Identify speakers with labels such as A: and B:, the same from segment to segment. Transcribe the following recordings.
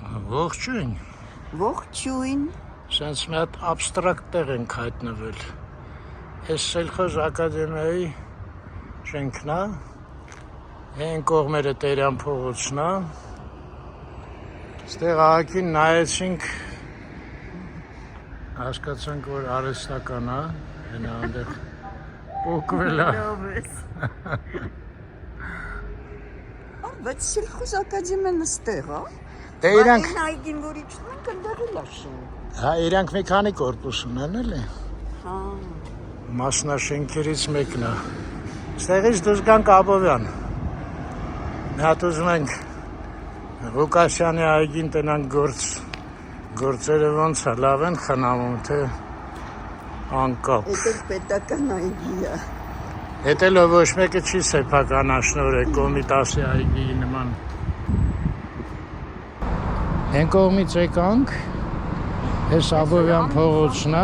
A: Ողջույն։
B: Ողջույն։
A: Սենց մի հատ abstract տեղ ենք հայտնվել։ Այս Սելխոզ ակադեմիայի շենքն է։ Այն կողմերը Տերյան փողոցն է։ Ստեղ ահագին նայեցինք, հասկացանք, որ արհեստական է, հենա այնտեղ փոկվել է։
B: Բայց Սելխոզ ակադեմիան ստեղ է։
A: Դե իրանք
B: այգին որ իջնում ենք այնտեղ էլ շենք։
A: հա իրանք մի քանի կորպուս ունեն էլի։
B: Հա։
A: Մասնաշենքերից մեկն է։ Ստեղից դուրս գանք Աբովյան։ Մի հատ ուզում ենք Ղուկասյանի այգին տնանք գործերը ոնց է, լավ են խնամում, թե անկապ։
B: Էդ էլ պետական այգի է։
A: Էդ էլ ոչ մեկը չի սեփականաշնորհ Կոմիտասի այգիի նման։ Այն կողմից եկանք, այս Աբովյան փողոցն է,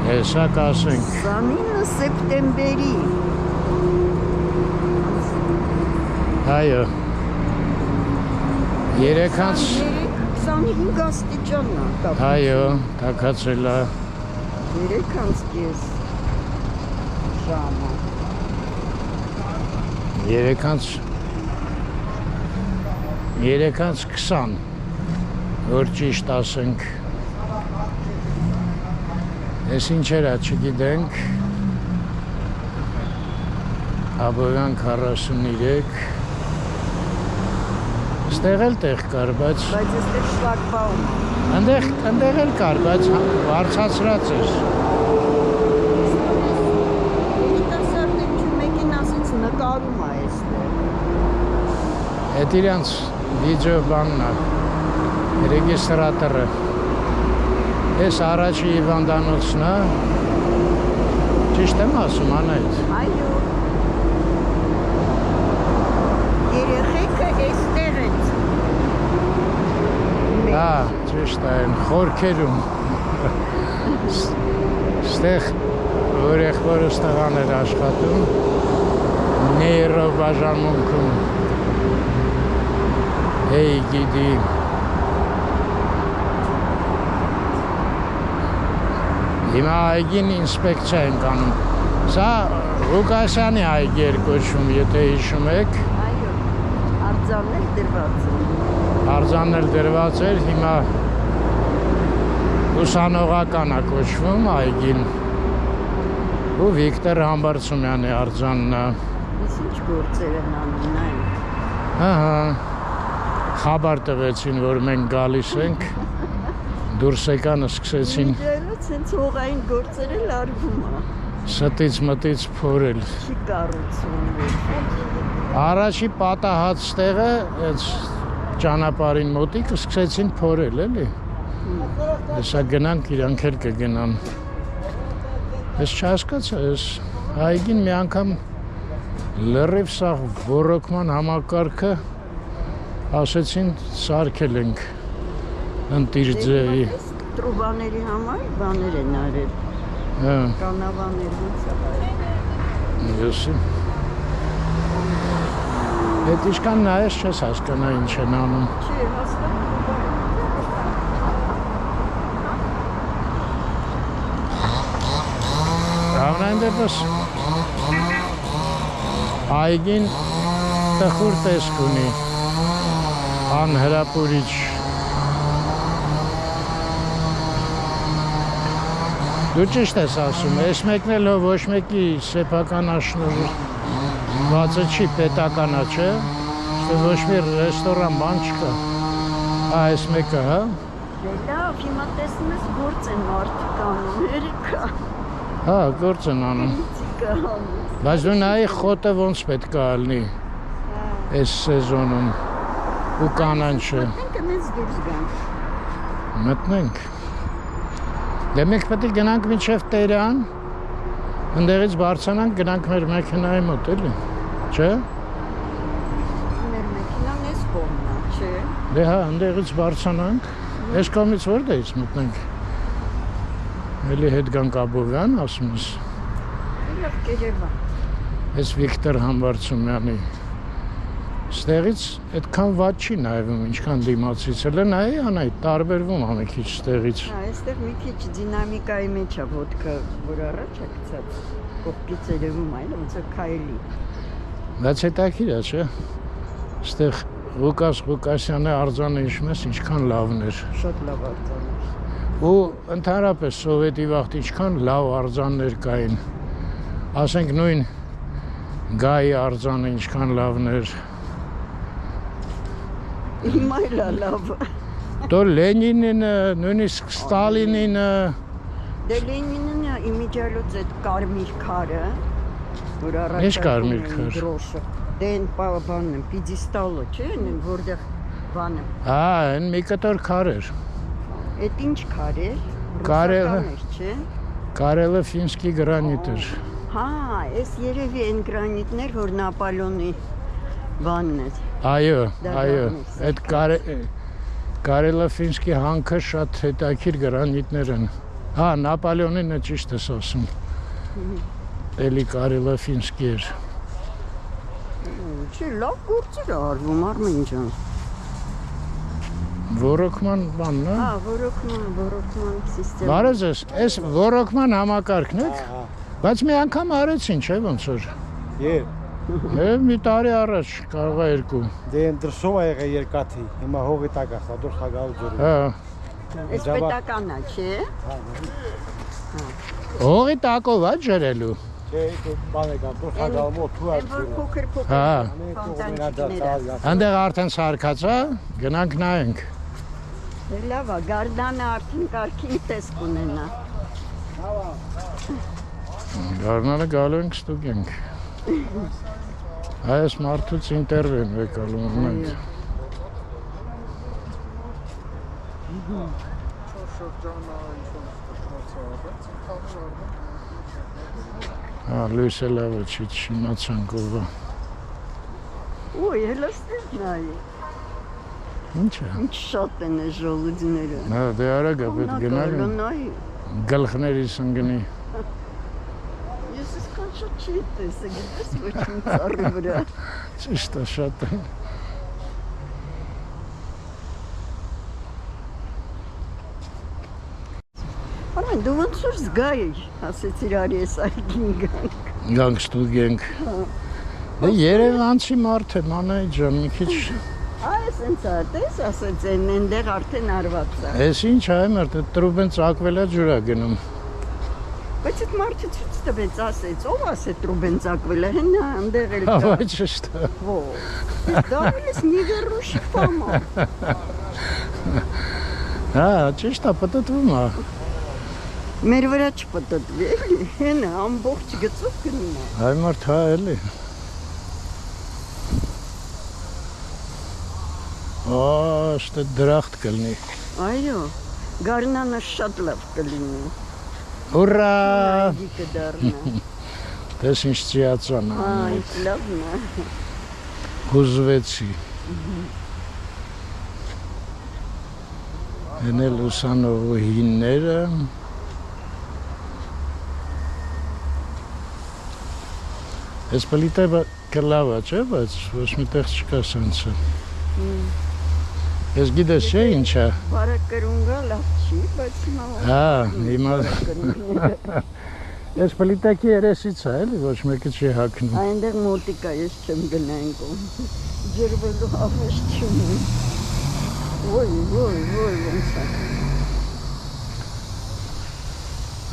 A: հեսա կասենք։
B: 29 սեպտեմբերի։
A: Այո։
B: 25 աստիճան է։
A: Այո, տաքացել է։
B: 3:30 ժամը։
A: 3:20, որ ճիշտ ասենք։ Ես ինչեր է, չգիտենք։ Աբովյան 43։ Ստեղ էլ տեղ կար, բայց
B: այստեղ շլագբաում է։
A: Ընդեղ էլ կար, բայց վարձացրած էր։
B: Երիտասարդների մեկին ասից նկարում է այստեղ։
A: Էդ իրանց վիդեո բանն է, ռեգիստրատորը։ Ես առաջի հիվանդանոցն է, ճիշտ եմ ասում, Անահիտ։
B: Այո։ Երեխեքը այստեղ են։
A: Հա, ճիշտ է, խորքերում։ Ստեղ որ եղբորս տղան էր աշխատում, նեյրոբաժանմունքում։ Hey gidi. Հիմա այգին ինսպեկցիա ենք անում։ Սա Ղուկասյանի այգի էր կոչվում, եթե հիշում եք։
B: Այո, արձանն էլ դրված է։
A: Արձանն էլ դրված էր, հիմա ուսանողական է կոչվում այգին։ Ու Վիկտոր Համբարձումյանի արձանն է։
B: Իսկ ինչ գործեր են անում այն։
A: Ահա։ Խաբար տվեցին, որ մենք գալիս ենք, դուրս եկան սկսեցին
B: Դերից հենց հողային գործեր էլ արվում է։
A: ստից մտից փորել։
B: Չի կառուցվում։
A: Առաջի պատահած տեղը, այս ճանապարհին մոտիկ սկսեցին փորել, էլի։ Հեսա գնանք, իրանք էլ կգնան։ Ես չհասկացա, ես այգին մի անգամ լրիվ սա ոռոգման համակարգը ասեցին սարքել ենք ընտիր ձևի։
B: Տրուբաների համար բաներ են արել։
A: Հա։
B: Կանավաներ ոնց է։
A: Եսի։ Այդ իշքան նայես չես հասկանա ինչ են անում։
B: Չի, հաստատ
A: Ամենայն դեպս այգին տխուր տեսք ունի, անհրապուրիչ։ Դու ճիշտ ես ասում, ես մեկն էլ ոչ մեկի սեփական աշնորհվածը չի, պետականա, չէ, ոչ մի ռեստորան բան չկա։ Հա, այս մեկը, հա։
B: լավ, հիմա տեսնում ես գործ են մարդիկ անում, երիկա։
A: Հա, գործ են անում։ Բայց դու նայի խոտը ոնց պետք է ալնի այս սեզոնում ու կանանչը։
B: Մենք այնպես դուրս գանք։
A: Մտնենք։ Դե մենք պետք է գնանք մինչև Տերյան, ընդեղից բարձրանանք, գնանք մեր մեքենայի մոտ, էլի, չէ։
B: Մեր մեքենան էս կողմն է, չէ։
A: Դե հա, ընդեղից բարձրանանք, այս կողմից որտեղից մտնենք։ Էլի հետ գանք Աբովյան, ասում ես։
B: Լավ Երևան։
A: Այս Վիկտոր Համբարձումյանի Ստեղից այդքան վատ չի նայվում, ինչքան դիմացից էլ է նայ, անայ տարբերվում ա մի քիչ ստեղից։
B: Այստեղ մի քիչ դինամիկայի մեջ է ոդկա, որ առաջ է գցած, կողքից երևում այլ ոնց է քայլի։
A: Բայց հետաքրքիր է, չէ՞։ Այստեղ Ղուկաս Ղուկասյանի արձանը հիշում ես ինչքան լավն էր։
B: Շատ լավ արձան էր։
A: Ու ընդհանրապես սովետի վաղտ ինչքան լավ արձաններ կային։ Ասենք նույն Գայի արձանը ինչքան լավն էր։
B: Հիմա էլ է լավ։
A: Դո Լենինին, նույնիսկ Ստալինին։
B: Դե Լենինն իմիջիալոց այդ կարմիր քարը, որ առաջ
A: Ինչ կարմիր քար։
B: դրոշը։ Դե այն բանը, պիդեստալը, չէ՞, որտեղ բանը։
A: Այն մի կտոր քար էր։
B: Այդ ինչ քար էր։
A: Կարելը։
B: Ռուսական էր, չէ։
A: Կարելը ֆինսկի գրանիտ էր։
B: Հա, այս երևի այն գրանիտներ, որ Նապոլեոնի բանն էր։
A: Այո,
B: Դա
A: այո,
B: լավն է,
A: այդ Կարելը ֆինսկի հանքը շատ հետաքրքիր գրանիտներ են։ Հա, Նապոլեոնին է ճիշտ ես ասում։ Էլի Կարելը ֆինսկի էր։
B: Չէ, լավ գործեր է արվում, Արմեն ջան։
A: Ոռոգման բանն է։
B: Հա, ոռոգման սիստեմա։
A: Բարև ձեզ, այս ոռոգման համակարգն եք։ Բայց մի անգամ արեցին, չէ՞ ոնց որ։
C: Եվ
A: Մի տարի առաջ, կարող է երկու։
C: դե դրսով ա եղել երկաթի, հիմա հողի տակ է, դուրս է գալու ջուրը։
A: Հա։
B: Այս պետականն է, չէ։
A: Հողի տակով է ջրելու։
C: Չէ, բան է գալ, դուրս է գալու մոթու է
B: Այն որ փոքր
A: Հա։
B: ֆոնտանչիկները։
A: Այնտեղ արդեն սարքած է, գնանք նայենք։
B: Լավ է, գարդանը արդեն կարգին տեսք ունենա։
A: Գարնանը գալու ենք ստուգենք։ Այս մարդուց ինտերվյու են եկալու մոմենտ։ Հա, լույսը լավ է, չի չիմացանք ով է։
B: Ոյ, հելա ստեղ նայ։
A: Ինչ է։
B: Ինչ շատ են այս ժողովուրդները։
A: Հա, դե արագ է պետք գնալ
B: նայ։
A: գլխներիս ընկնի։
B: Ես իսկան շատ չի տեսը, գիտես ոչ մի ծառի վրա։
A: Ճիշտ է, շատ է։
B: Արմեն, դու ոնց որ զգայիր, ասեցիր արի ես այգին գանք։
A: Գանք ստուգենք։ Դե Երևանցի մարդ է, մանայի ջան, մի քիչ։
B: Այս ինձ է, տես ասեց այնտեղ արդեն արված է։
A: Էս ինչ է, մերտ, տրուբեն ծակվելա ջուրա գնում։
B: Բայց այդ մարդը ցույց տվեց, ասեց, ով ասե տրուբեն ծակվել է, հենա այնտեղ էլ կա։
A: Հավա ճիշտ է։
B: Ո։ Դա էս նիգերուշի ֆամա։
A: Հա, ճիշտ է, պատտվում է։
B: Մեր վրա չպտտվի, էլի, հենա ամբողջ գծով գնում է։
A: Հայ մարդ հա էլի։ Աշտե դրախտ կլինի։
B: Այո, գարնանը շատ լավ կլինի։
A: Ուրա։
B: Այդի կդառնա։
A: Դες ինչ ծիածան է։
B: Այ, լավն է։
A: Հուզվեցի։ Ենել ուսանողու հինները։ Ես պլիտը կլավ է, չէ, բայց ոչ մի տեղ չկա սենցը։ Ես գիտես չէ ինչ է։
B: Բարակրունգա լավ չի, բայց հիմա
A: Հա, հիմա ես պլիտակի երեսից է, էլի, ոչ մեկը չի հակնում։
B: այնտեղ մոտիկ է, ես չեմ գնային կողմ։ Ջրվելու հավես չունի։ Ոյ, ոնց է։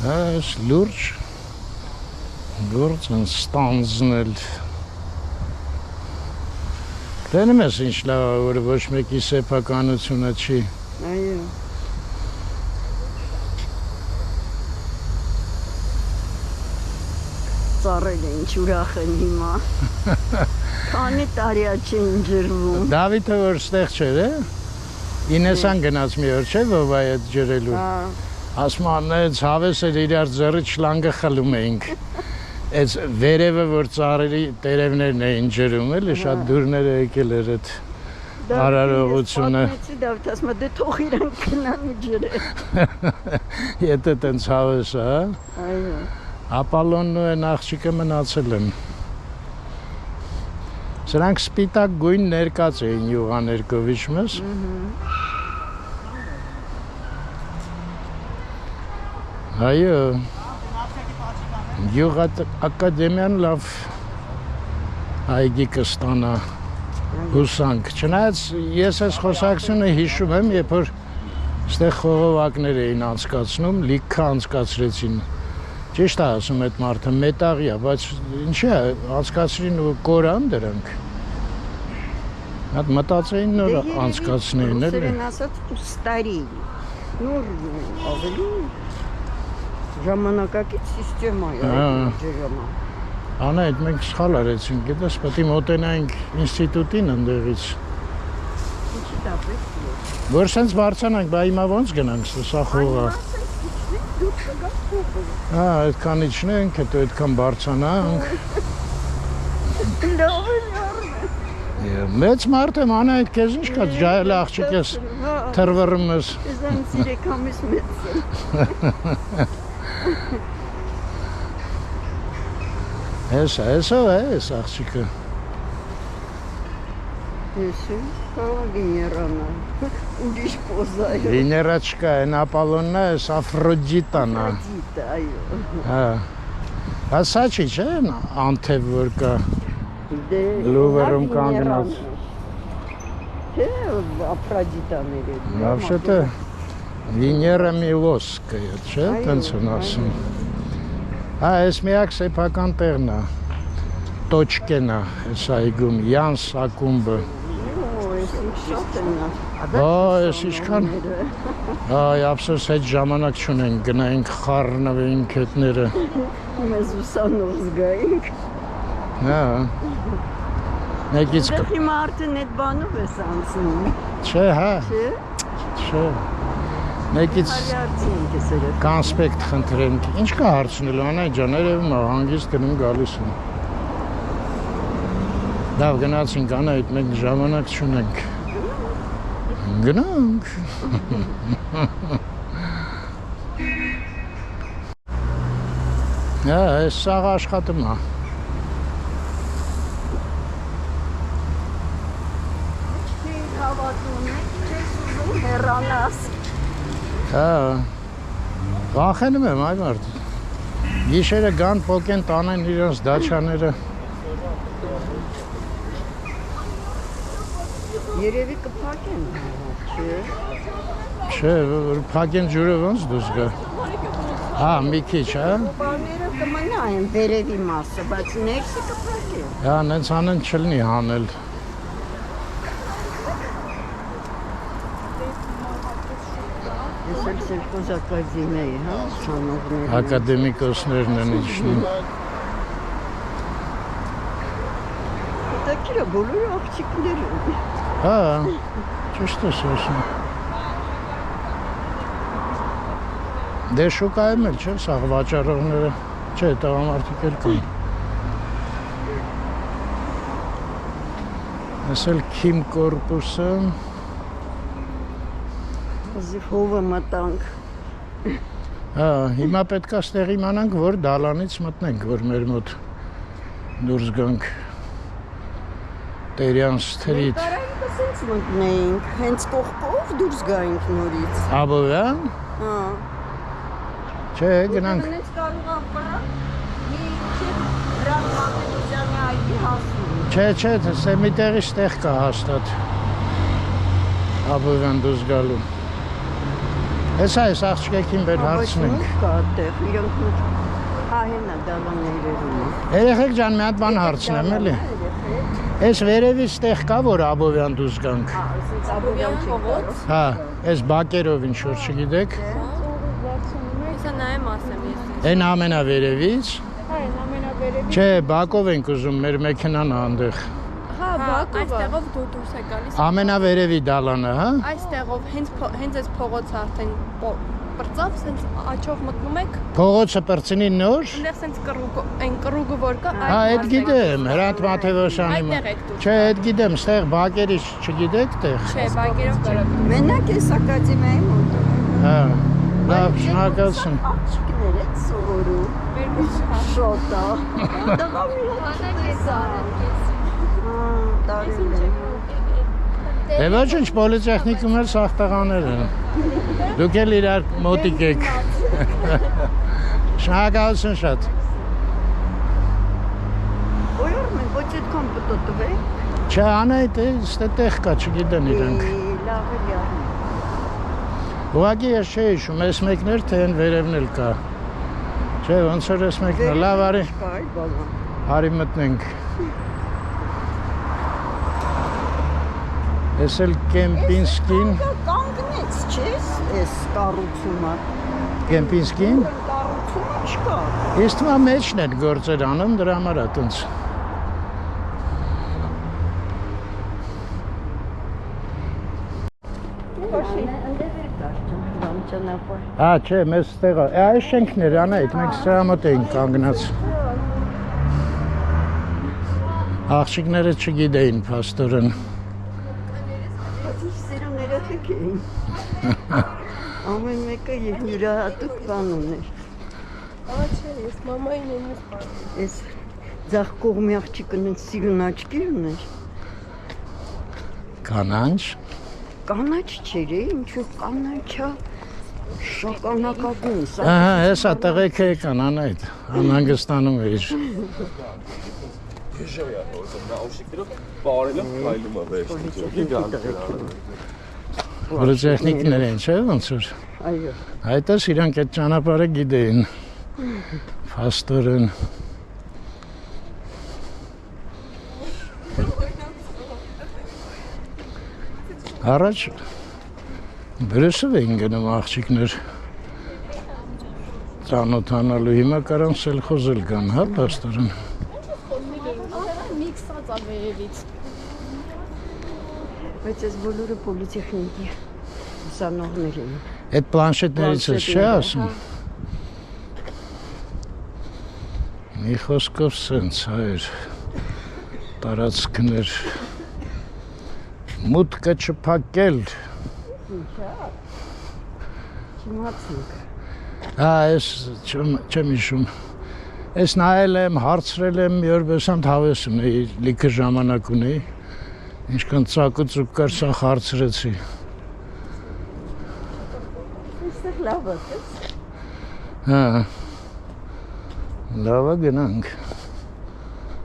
A: Հա, ես լուրջ գործ են ստանձնել։ Տենում ես ինչ լավ է, որ ոչ մեկի սեփականությունը չի։
B: Այո։ Ծառերը ինչ ուրախ են հիմա։ Քանի տարի է չեն ջրվում։
A: Դավիթը որ ստեղ չէր, է։ Ինեսան գնաց մի օր, չէ, ով այդ ջրելու։
B: Հա։
A: Ասում անեց հավեսը իրար ձեռի շլանգը խլում էինք։ Այս վերևը որ ծառերի տերևներն էին ջրում, էլի շատ դուրներ եկել էր այդ արարողությունը։
B: Դավիթ ասում է, դե թող իրանք գնան ու ջրեն։
A: Եթե տենց հավես է, հա։
B: Այո։
A: Ապալոնն ու այն աղջիկը մնացել են։ Սրանք սպիտակ գույն ներկած էին յուղաներկով իջում ես։ Այո։ Յուղ ակադեմիան լավ այգի կստանա հուսանք։ Չնայած ես այս խոսակցությունը հիշում եմ, երբ որ այստեղ խողովակներ էին անցկացնում, լիքը անցկացրեցին։ Ճիշտ է ասում այդ մարդը մետաղի է, բայց ինչի է, անցկացրին ու կորան դրանք։ Հատ մտածեին նոր անցկացնեին, էլի։
B: Սերեն ասած ստարի, նոր ավելի ժամանակակից սիստեմա է ջրամա։
A: Անա, այդ մենք սխալ արեցինք, գիտես, պետք է մոտենայինք ինստիտուտին ընդեղից։
B: Ինչի դա պետք է։
A: Որ սենց բարձանանք, բա հիմա ոնց գնանք, սա խողա։ Այդքան իջնենք, հետո այդքան բարձանանք։ Մեծ մարդ եմ, անա այդ կեզ ինչ կա, ջայել աղջիկ ես թրվռում ես։
B: Եզանց 3 ամիս մեծ
A: Հեսով է ես աղջիկը։
B: Հեսը, կարող գիներանա, ուրիշ պոզա է։
A: Վիներա չկա, են ապալոննա, ես Աֆրոդիտան է։
B: Աֆրոդիտա, այո։
A: Հա։ Ասա չի, չէ, անթև որ կա։ Լուվերում կանգնած։
B: Չէ, Աֆրոդիտաներ է։
A: Вообще-то Վիներա Միլոսկայա, չէ, տենց են ասում։ Հա, ես միակ սեփական տեղն է։ Տոչկեն է, ես այգում, Յանս ակումբը։ Ես ինչքան, այ ապսոս հետ ժամանակ չունենք, գնայինք խառնվեինք հետները։
B: Մեզ ուսանող զգայինք։
A: Հա, մեկից
B: Դեղ հիմա արդեն այդ բանով ես անցնում։
A: Չէ, հա, չէ, մեկից
B: հարյարցինք ես երեկ։
A: կոնսպեկտ խնդրենք, ինչ կա հարցնելու, անայ ջան, երևում է, հանգիստ գնում գալիս եմ։ Դավ գնացինք անայդ, մենք ժամանակ չունենք։ Գնանք։ Այս սաղ աշխատում է։
B: Հավատում եք, չես ուզում հեռանաս։
A: Հա, վախենում եմ այ մարդ։ Գիշերը գան պոկեն տանեն իրենց դաչաները։
B: Երևի կփակեն, չէ։
A: Չէ, փակեն ջուրը ոնց դուրս գա։ Հա, մի քիչ, հա։
B: Բաները կմնային վերևի մասը, բայց ներսը կփակեն։
A: Հա, նենց անեն չլնի հանել։
B: Ես էլ սելքոզակադիմեի, հա, շանողները։
A: Ակադեմիկոսներն են իջնում։
B: Հետաքրքիր է, բոլորը աղջիկներ են։
A: Հա, ճիշտ ես ասում։ Դե շուկայում էլ չէ, սաղ վաճառողները, չէ, տղամարդիկ էլ կան։ Ես էլ Քիմ կորպուսը։
B: Զիվ հովը մտանք։
A: Հա, հիմա պետք է ստեղ իմանանք, որ դալանից մտնենք, որ մեր մոտ դուրս գանք Տերյան սթրիթ։
B: Տարայինքը սենց մտնեինք, հենց կողքով դուրս գայինք նորից։
A: Աբովյան։
B: Հա։
A: Չէ, գնանք։
B: Հենց կարող ապարա, մի չետ հրան մատենոզյանի այգի հասնում։
A: Չէ, սե մի տեղի ստեղ կա հաստատ։ Աբովյան դուրս գալու։ Հեսա այս աղջկեքին բեր հարցնենք։
B: Կա տեղ, իրենք մոտ հահենա դալաններերում է։
A: Երեխեք ջան, մի հատ բան հարցնեմ, էլի։ Այս վերևից տեղ կա, որ Աբովյան դուրս գանք։
B: Աբովյան փողոց։
A: Հա, այս բակերով ինչ որ չգիտեք։
D: Հեսա նայեմ ասեմ ես։
A: Այն ամենավերևից։
D: Հա, այն ամենավերևից։
A: Չէ, բակով ենք ուզում, մեր մեքենան անդեղ։
D: Հա, այստեղով դու դուրս է գալիս։
A: Ամենավերևի դալանը, հա։
D: Այստեղով հենց այս փողոցը արդեն պրծավ, սենց աչով մտնում եք։
A: Փողոցը պրծնի նոր։
D: Այնտեղ սենց այն կռուգը որ կա,
A: Հա, այդ գիտեմ, Հրանտ Մաթևոսյանի։
D: Այդտեղ եք դուրս։
A: Չէ, այդ գիտեմ, ստեղ բակերից չգիտեք տեղ։
D: Չէ, բանկերով չէ։
B: Մենակ ես ակադեմիայի մոտ։
A: Հա։ Լավ, շնորհակալություն։
B: Աղջիկներ են սովորում։
D: Մեր դուրս հա։
B: Շոտա։ Տղա մի հատ տեսա։ տարել են։
A: Դե ոչ ինչ պոլիտեխնիկում էլ սաղ տղաներ են։ Դուք էլ իրար մոտիկ եք։ Շնորհակալություն շատ։
B: Ոյոր մենք ոչ այդքան պտոտվ է։
A: Չէ, անայդ է, ստե տեղ կա, չգիտեն իրանք։
B: Լավ է լավ։
A: Ուղղակի ես չէի հիշում, այս մեկն էր, թե այն վերևն էլ կա։ Չէ, ոնց որ այս մեկն է, լավ արի։
B: Կա այ բալա։
A: Արի մտնենք։ Ես էլ Կեմպինսկին։
B: Կանգնեց, չես, այս կառուցումը։
A: Կեմպինսկին։
B: Կառուցումը չկա։
A: Ես թվա մեջն են գործեր անում, դրա համար է տենց։ Հա, չէ, մեզ ստեղա։ Այս շենքներ անայդ, մենք սրա մոտ էինք կանգնած։ Աղջիկները չգիտեին փաստորեն։
B: Սիրուն երեխեք էին։ Ամեն մեկը յուրահատուկ բան ուներ։
D: Ահա չէ, ես մամային եմ սպառել։
B: Այս ձախ կողմի աղջիկն են սիրուն աչքի ուներ։
A: Կանանչ։
B: Կանաչ չէր, ինչու կանաչա շոկանակագույն։
A: Ահա, հեսա տղեքը եկան անայդ, անհանգստանում էիր։ Պոլիտեխնիկներ են, չէ՞ ոնց որ։
B: Այո։
A: Այդտես իրանք այդ ճանապարհը գիտեին։ Փաստորեն։ Առաջ Բրեսով էին գնում աղջիկներ ծանոթանալու, հիմա կարան սելխոզել կան, հա, փաստորեն։
D: Միքսած է վերևից։
B: Բայց այս բոլորը պոլիտեխնիկի ուսանողներ են։
A: Այդ պլանշետներից ես չէ ասում։ Մի խոսքով սենց հայր տարածքներ մուտքը չփակել։
B: Չիմացինք։
A: Հա, ես չեմ հիշում։ Ես նայել եմ, հարցրել եմ, մի օր բեսանդ հավես ունեի, լիքը ժամանակ ունեի։ Ինչքան ծակուցուկ կար, սա հարցրեցի։
B: Այստեղ լավ է, տես։
A: Հա, լավ է գնանք։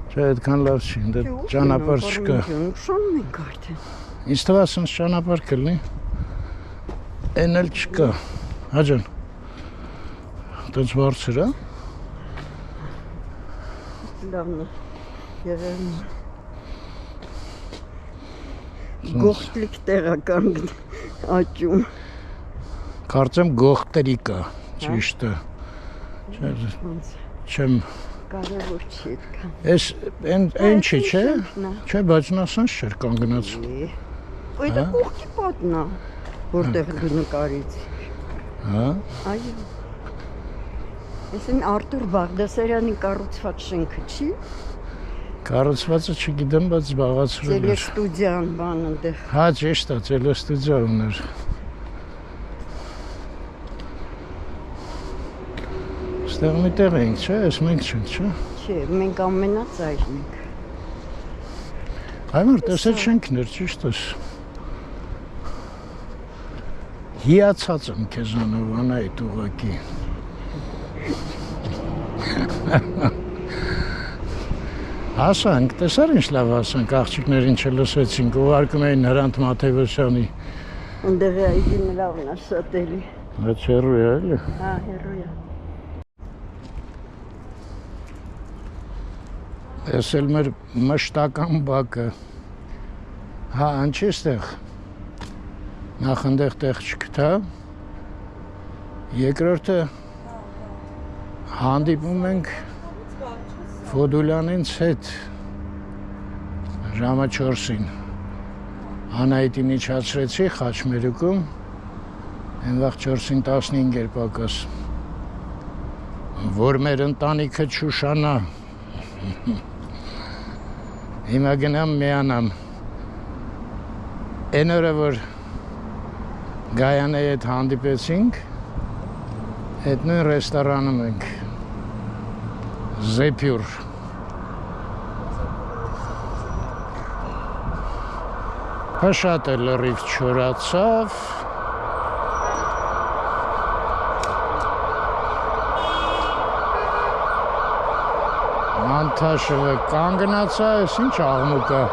A: Չէ, այդքան լավ չի, դե ճանապարհ չկա։
B: Ուշանում ենք արդեն։
A: Ինձ թվաց ինձ ճանապարհ կլինի։ Էն էլ չկա։ Հաջան։ Տենց բարձր է։
B: Լավն է։ Երևն է։ Գողտլիկ տեղական աճում։
A: Կարծեմ գողտերի կա, ճիշտ է։ Չեմ
B: Կարևոր չի այդքան։
A: Էս այն չի, չէ։ Չէ, բայց նա սենց չէր կանգնած։
B: Ոյ դա կողքի պատն է, որտեղ դու նկարից։
A: Հա։
B: Այո։ Այսին Արտուր Բաղդասարյանի կառուցված շենքը չի։
A: Կառուցվածը չգիտեմ, բայց զբաղացրել էր։
B: Տելեստուդիան բան այնտեղ։
A: Հա, ճիշտ է, տելեստուդիա ուներ։ Ստեղ մի տեղ ենք, չէ՞, ես մենք չենք, չէ՞։
B: Չէ, մենք ամենածայրն ենք։
A: Այմար, տեսել շենքներ, ճիշտ ես։ Հիացած եմ քեզանով, անայդ ուղղակի։ Հասանք, տեսար ինչ լավ հասանք, աղջիկներին չլսեցինք, ուղարկում էին Հրանտ Մաթևոսյանի։
B: Այնտեղ այգին լավն է շատ էլի։
A: Այդ հեռու է, էլի։
B: Հա, հեռու է։
A: Ես էլ մեր մշտական բակը։ Հա, անչի ստեղ։ Նախ ընդեղ տեղ չկտա։ Երկրորդը հանդիպում ենք Ֆոդուլյանից հետ ժամը 4-ին։ Անայտին իջացրեցի Խաչմերուկում, այնվաղ 4-ին 15 էր պակաս։ Որ մեր ընտանիքը չուշանա։ Հիմա գնամ միանամ։ Այն օրը, որ Գայանեի հետ հանդիպեցինք, այդ նույն ռեստորանում ենք։ Զեփյուր։ Փշատը լրիվ չորացավ։ Մանթաշը կանգնացա, ես ինչ աղմուկա։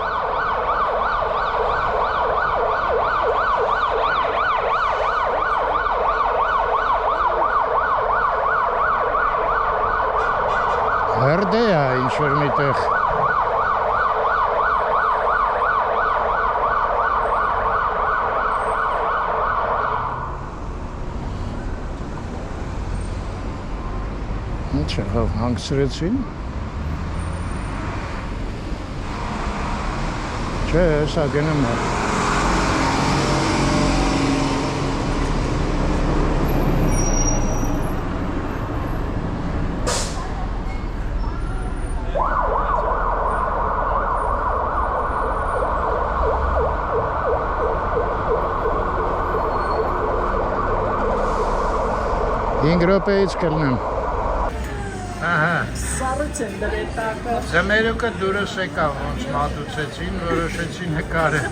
A: Հրդե է ինչ-որ միտեղ։ Ինչ եղավ, հանգցրեցին։ Չէ, հեսա գնում է։ Ինգ րոպեից կլնեմ։ Ահա։
B: Սառույց են դրել տակը։
A: Ձմերուկը դուրս եկավ, ոնց մատուցեցին, որոշեցի նկարել։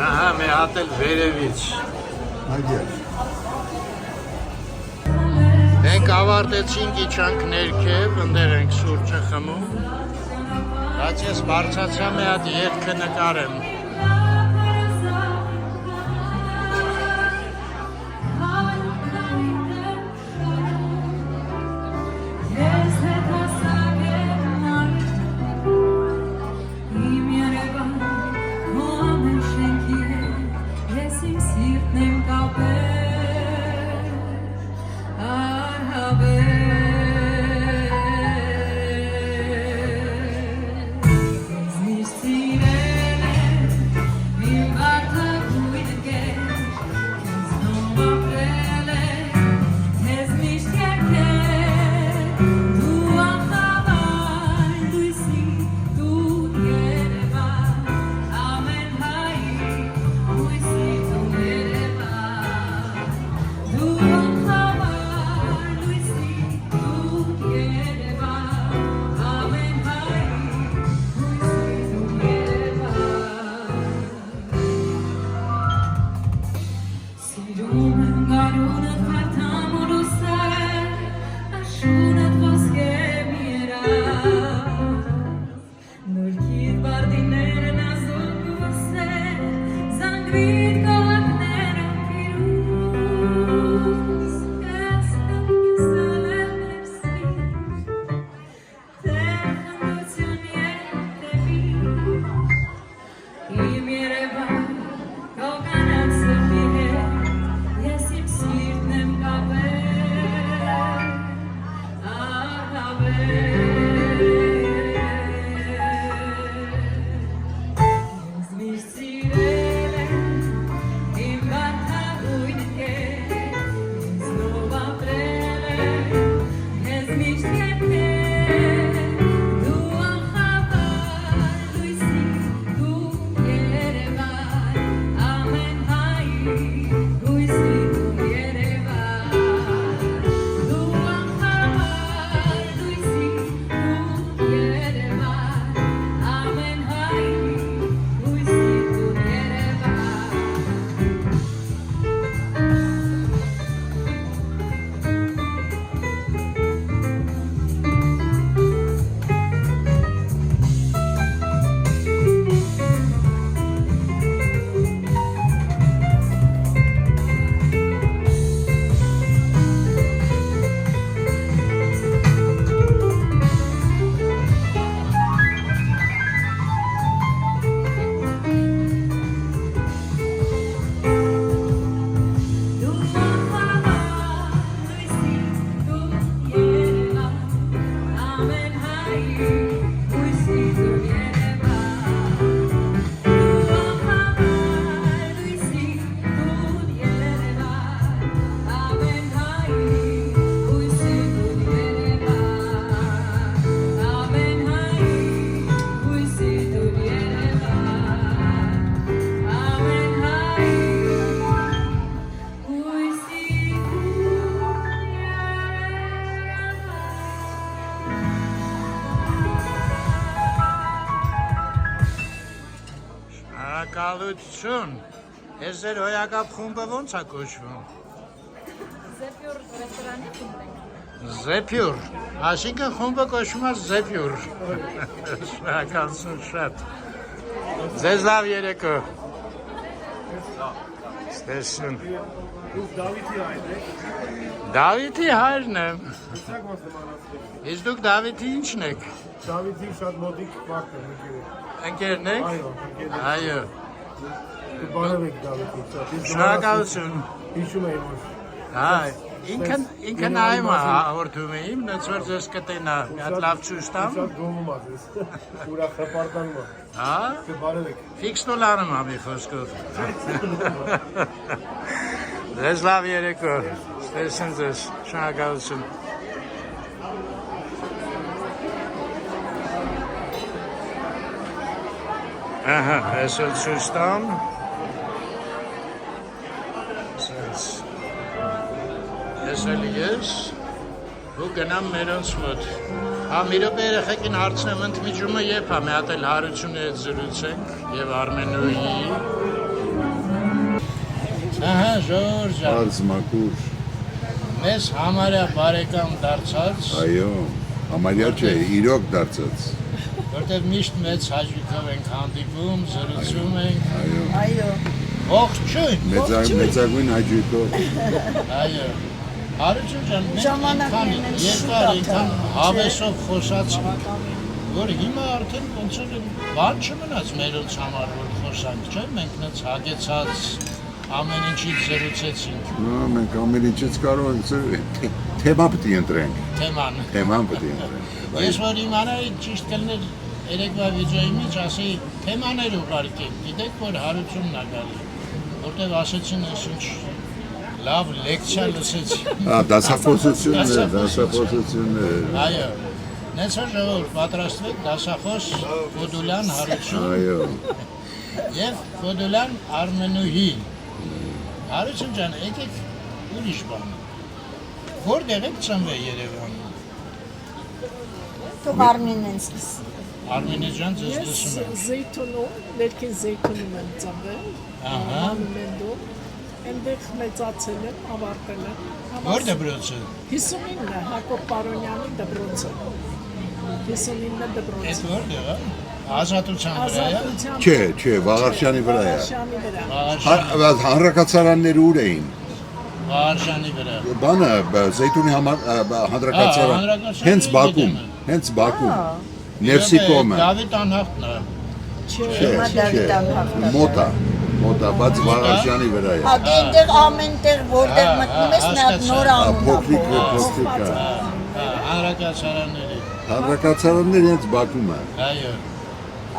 A: Ահա, մի հատ էլ վերևից։ Մենք ավարտեցինք իջանք ներքև, ընդեր ենք սուրճը խմում։ Բայց ես բարձացա մի հատ ետքը նկարեմ։ Շնորհակալություն։ Ես ձեր հոյակապ խումբը ո՞նց է կոչվում։
E: Զեփյուր ռեստորանի խումբ ենք։
A: Զեփյուր, այսինքն խումբը կոչվում է Զեփյուր։ Շնորհակալություն շատ։ Ձեզ լավ երեկո։ Ստեսուն։
C: Դուք Դավիթի հայր եք։
A: Դավիթի հայրն եմ։
C: Իսկ ոնց նմանացրեք։
A: Իսկ դուք Դավիթի ինչն եք։
C: Դավիթի շատ մոտիկ մարդն է։
A: Ընկերն եք։
C: Այո, ընկերն եք։
A: Այո։
C: Դու բարև եք Դավիթի։
A: Շնորհակալություն։
C: Հիշում եմ որ։
A: Հա, ինքն այմ հաղորդում եմ, նենց որ ձեզ կտենա, մի հատ լավ ցույց տամ։
C: Շատ գովում ա ձեզ։ Ուրախ հպարտանում ա։
A: Հա։
C: Դե բարև եք։
A: Ֆիքս դոլարում ա մի խոսքով։ Ձեզ լավ երեկո։ Ստեսուն ձեզ, շնորհակալություն։ Ահա, այսօր ցույց տամ։ Ես էլ ես, ու գնամ մերոնց մոտ։ Հա, մի րոպե երեխեքին հարցնեմ ընդմիջումը երբ հա, մի հատ էլ Հարությունի հետ զրուցենք և Արմենուհի։ Ահա, Ժորժ ջան,
F: Արզմակուր,
A: մեզ համարյա բարեկամ դարձած,
F: այո, համարյա չէ, իրոք դարձած,
A: որտև միշտ մեծ հաճույքով ենք հանդիպում, զրուցում ենք։
F: այո,
B: Այո,
A: Ողջույն։
F: մեծագույն հաճույքով,
A: Այո։ Հարություն ջան, մենք
B: Ժամանակներն են
A: երկար
B: շուտ
A: այնքան
B: ա,
A: հավեսով խոսացինք, որ հիմա արդեն ոնց որ բան չմնաց մերոնց համար, որ խոսանք, չէ՞, մենք նենց հագեցած ամեն ինչից զրուցեցինք,
F: մենք ամեն ինչից կարող ենք թեմա պետք է ընտրենք,
A: թեման։
F: թեման պետք է ընտրենք,
A: Ես որ իմանայի ճիշտ կլներ երեկվա վիդեոյի մեջ ասեի թեմաներ ուղարկեք, գիտեք որ Հարությունն ա գալի, որտև ասեցին այս ինչ լավ լեկցիա լսեցի։
F: դասախոսություններ,
A: Այո, նենց որ ժողովուրդ պատրաստվեք դասախոս Ֆոդուլյան Հարություն
F: այո,
A: և Ֆոդուլյան Արմենուհի։ Հարություն ջան, եկեք ուրիշ բան։ Որտեղ եք ծնվել Երևանում։
B: դու Արմինեն սկսի։
A: Արմենե ջան, ձեզ լսում եմ։
G: Զեյթունում, ներքին Զեյթունում եմ ծնվել,
A: Ահա։
G: Մանումենդում, այնտեղ մեծացել եմ, ավարտել եմ։
A: Որ դպրոցը։
G: 59-ը Հակոբ Պարոնյանի դպրոցը։ 59-ը
A: Էդ
G: դպրոցը։
A: որտեղ է։ Ազատության վրա է։
G: Ազատության
F: չէ, Վաղարշյանի վրա է,
G: Վաղարշյանի վրա։
F: հանրակացարաններ ուր էին,
A: Վաղարշանի վրա։
F: բանը, Զեյթունի հանրակացարան,
A: հանրակացարանը
F: հենց Բաքում, ներսի կողմը,
A: Դավիթ անհախտն է։
F: չէ,
B: Հիմա Դավիթ անհախտ։
F: մոտա, բայց Վաղարշյանի վրա է,
B: Հա, դե այնտեղ ամենտեղ որտեղ մտնում ես մի հատ նոր անուն
F: փոքրիկ
B: ա։
F: փոքրիկ է,
A: Հանրակացարանների։
F: հանրակացարաններ հենց Բաքում է,
A: Այո։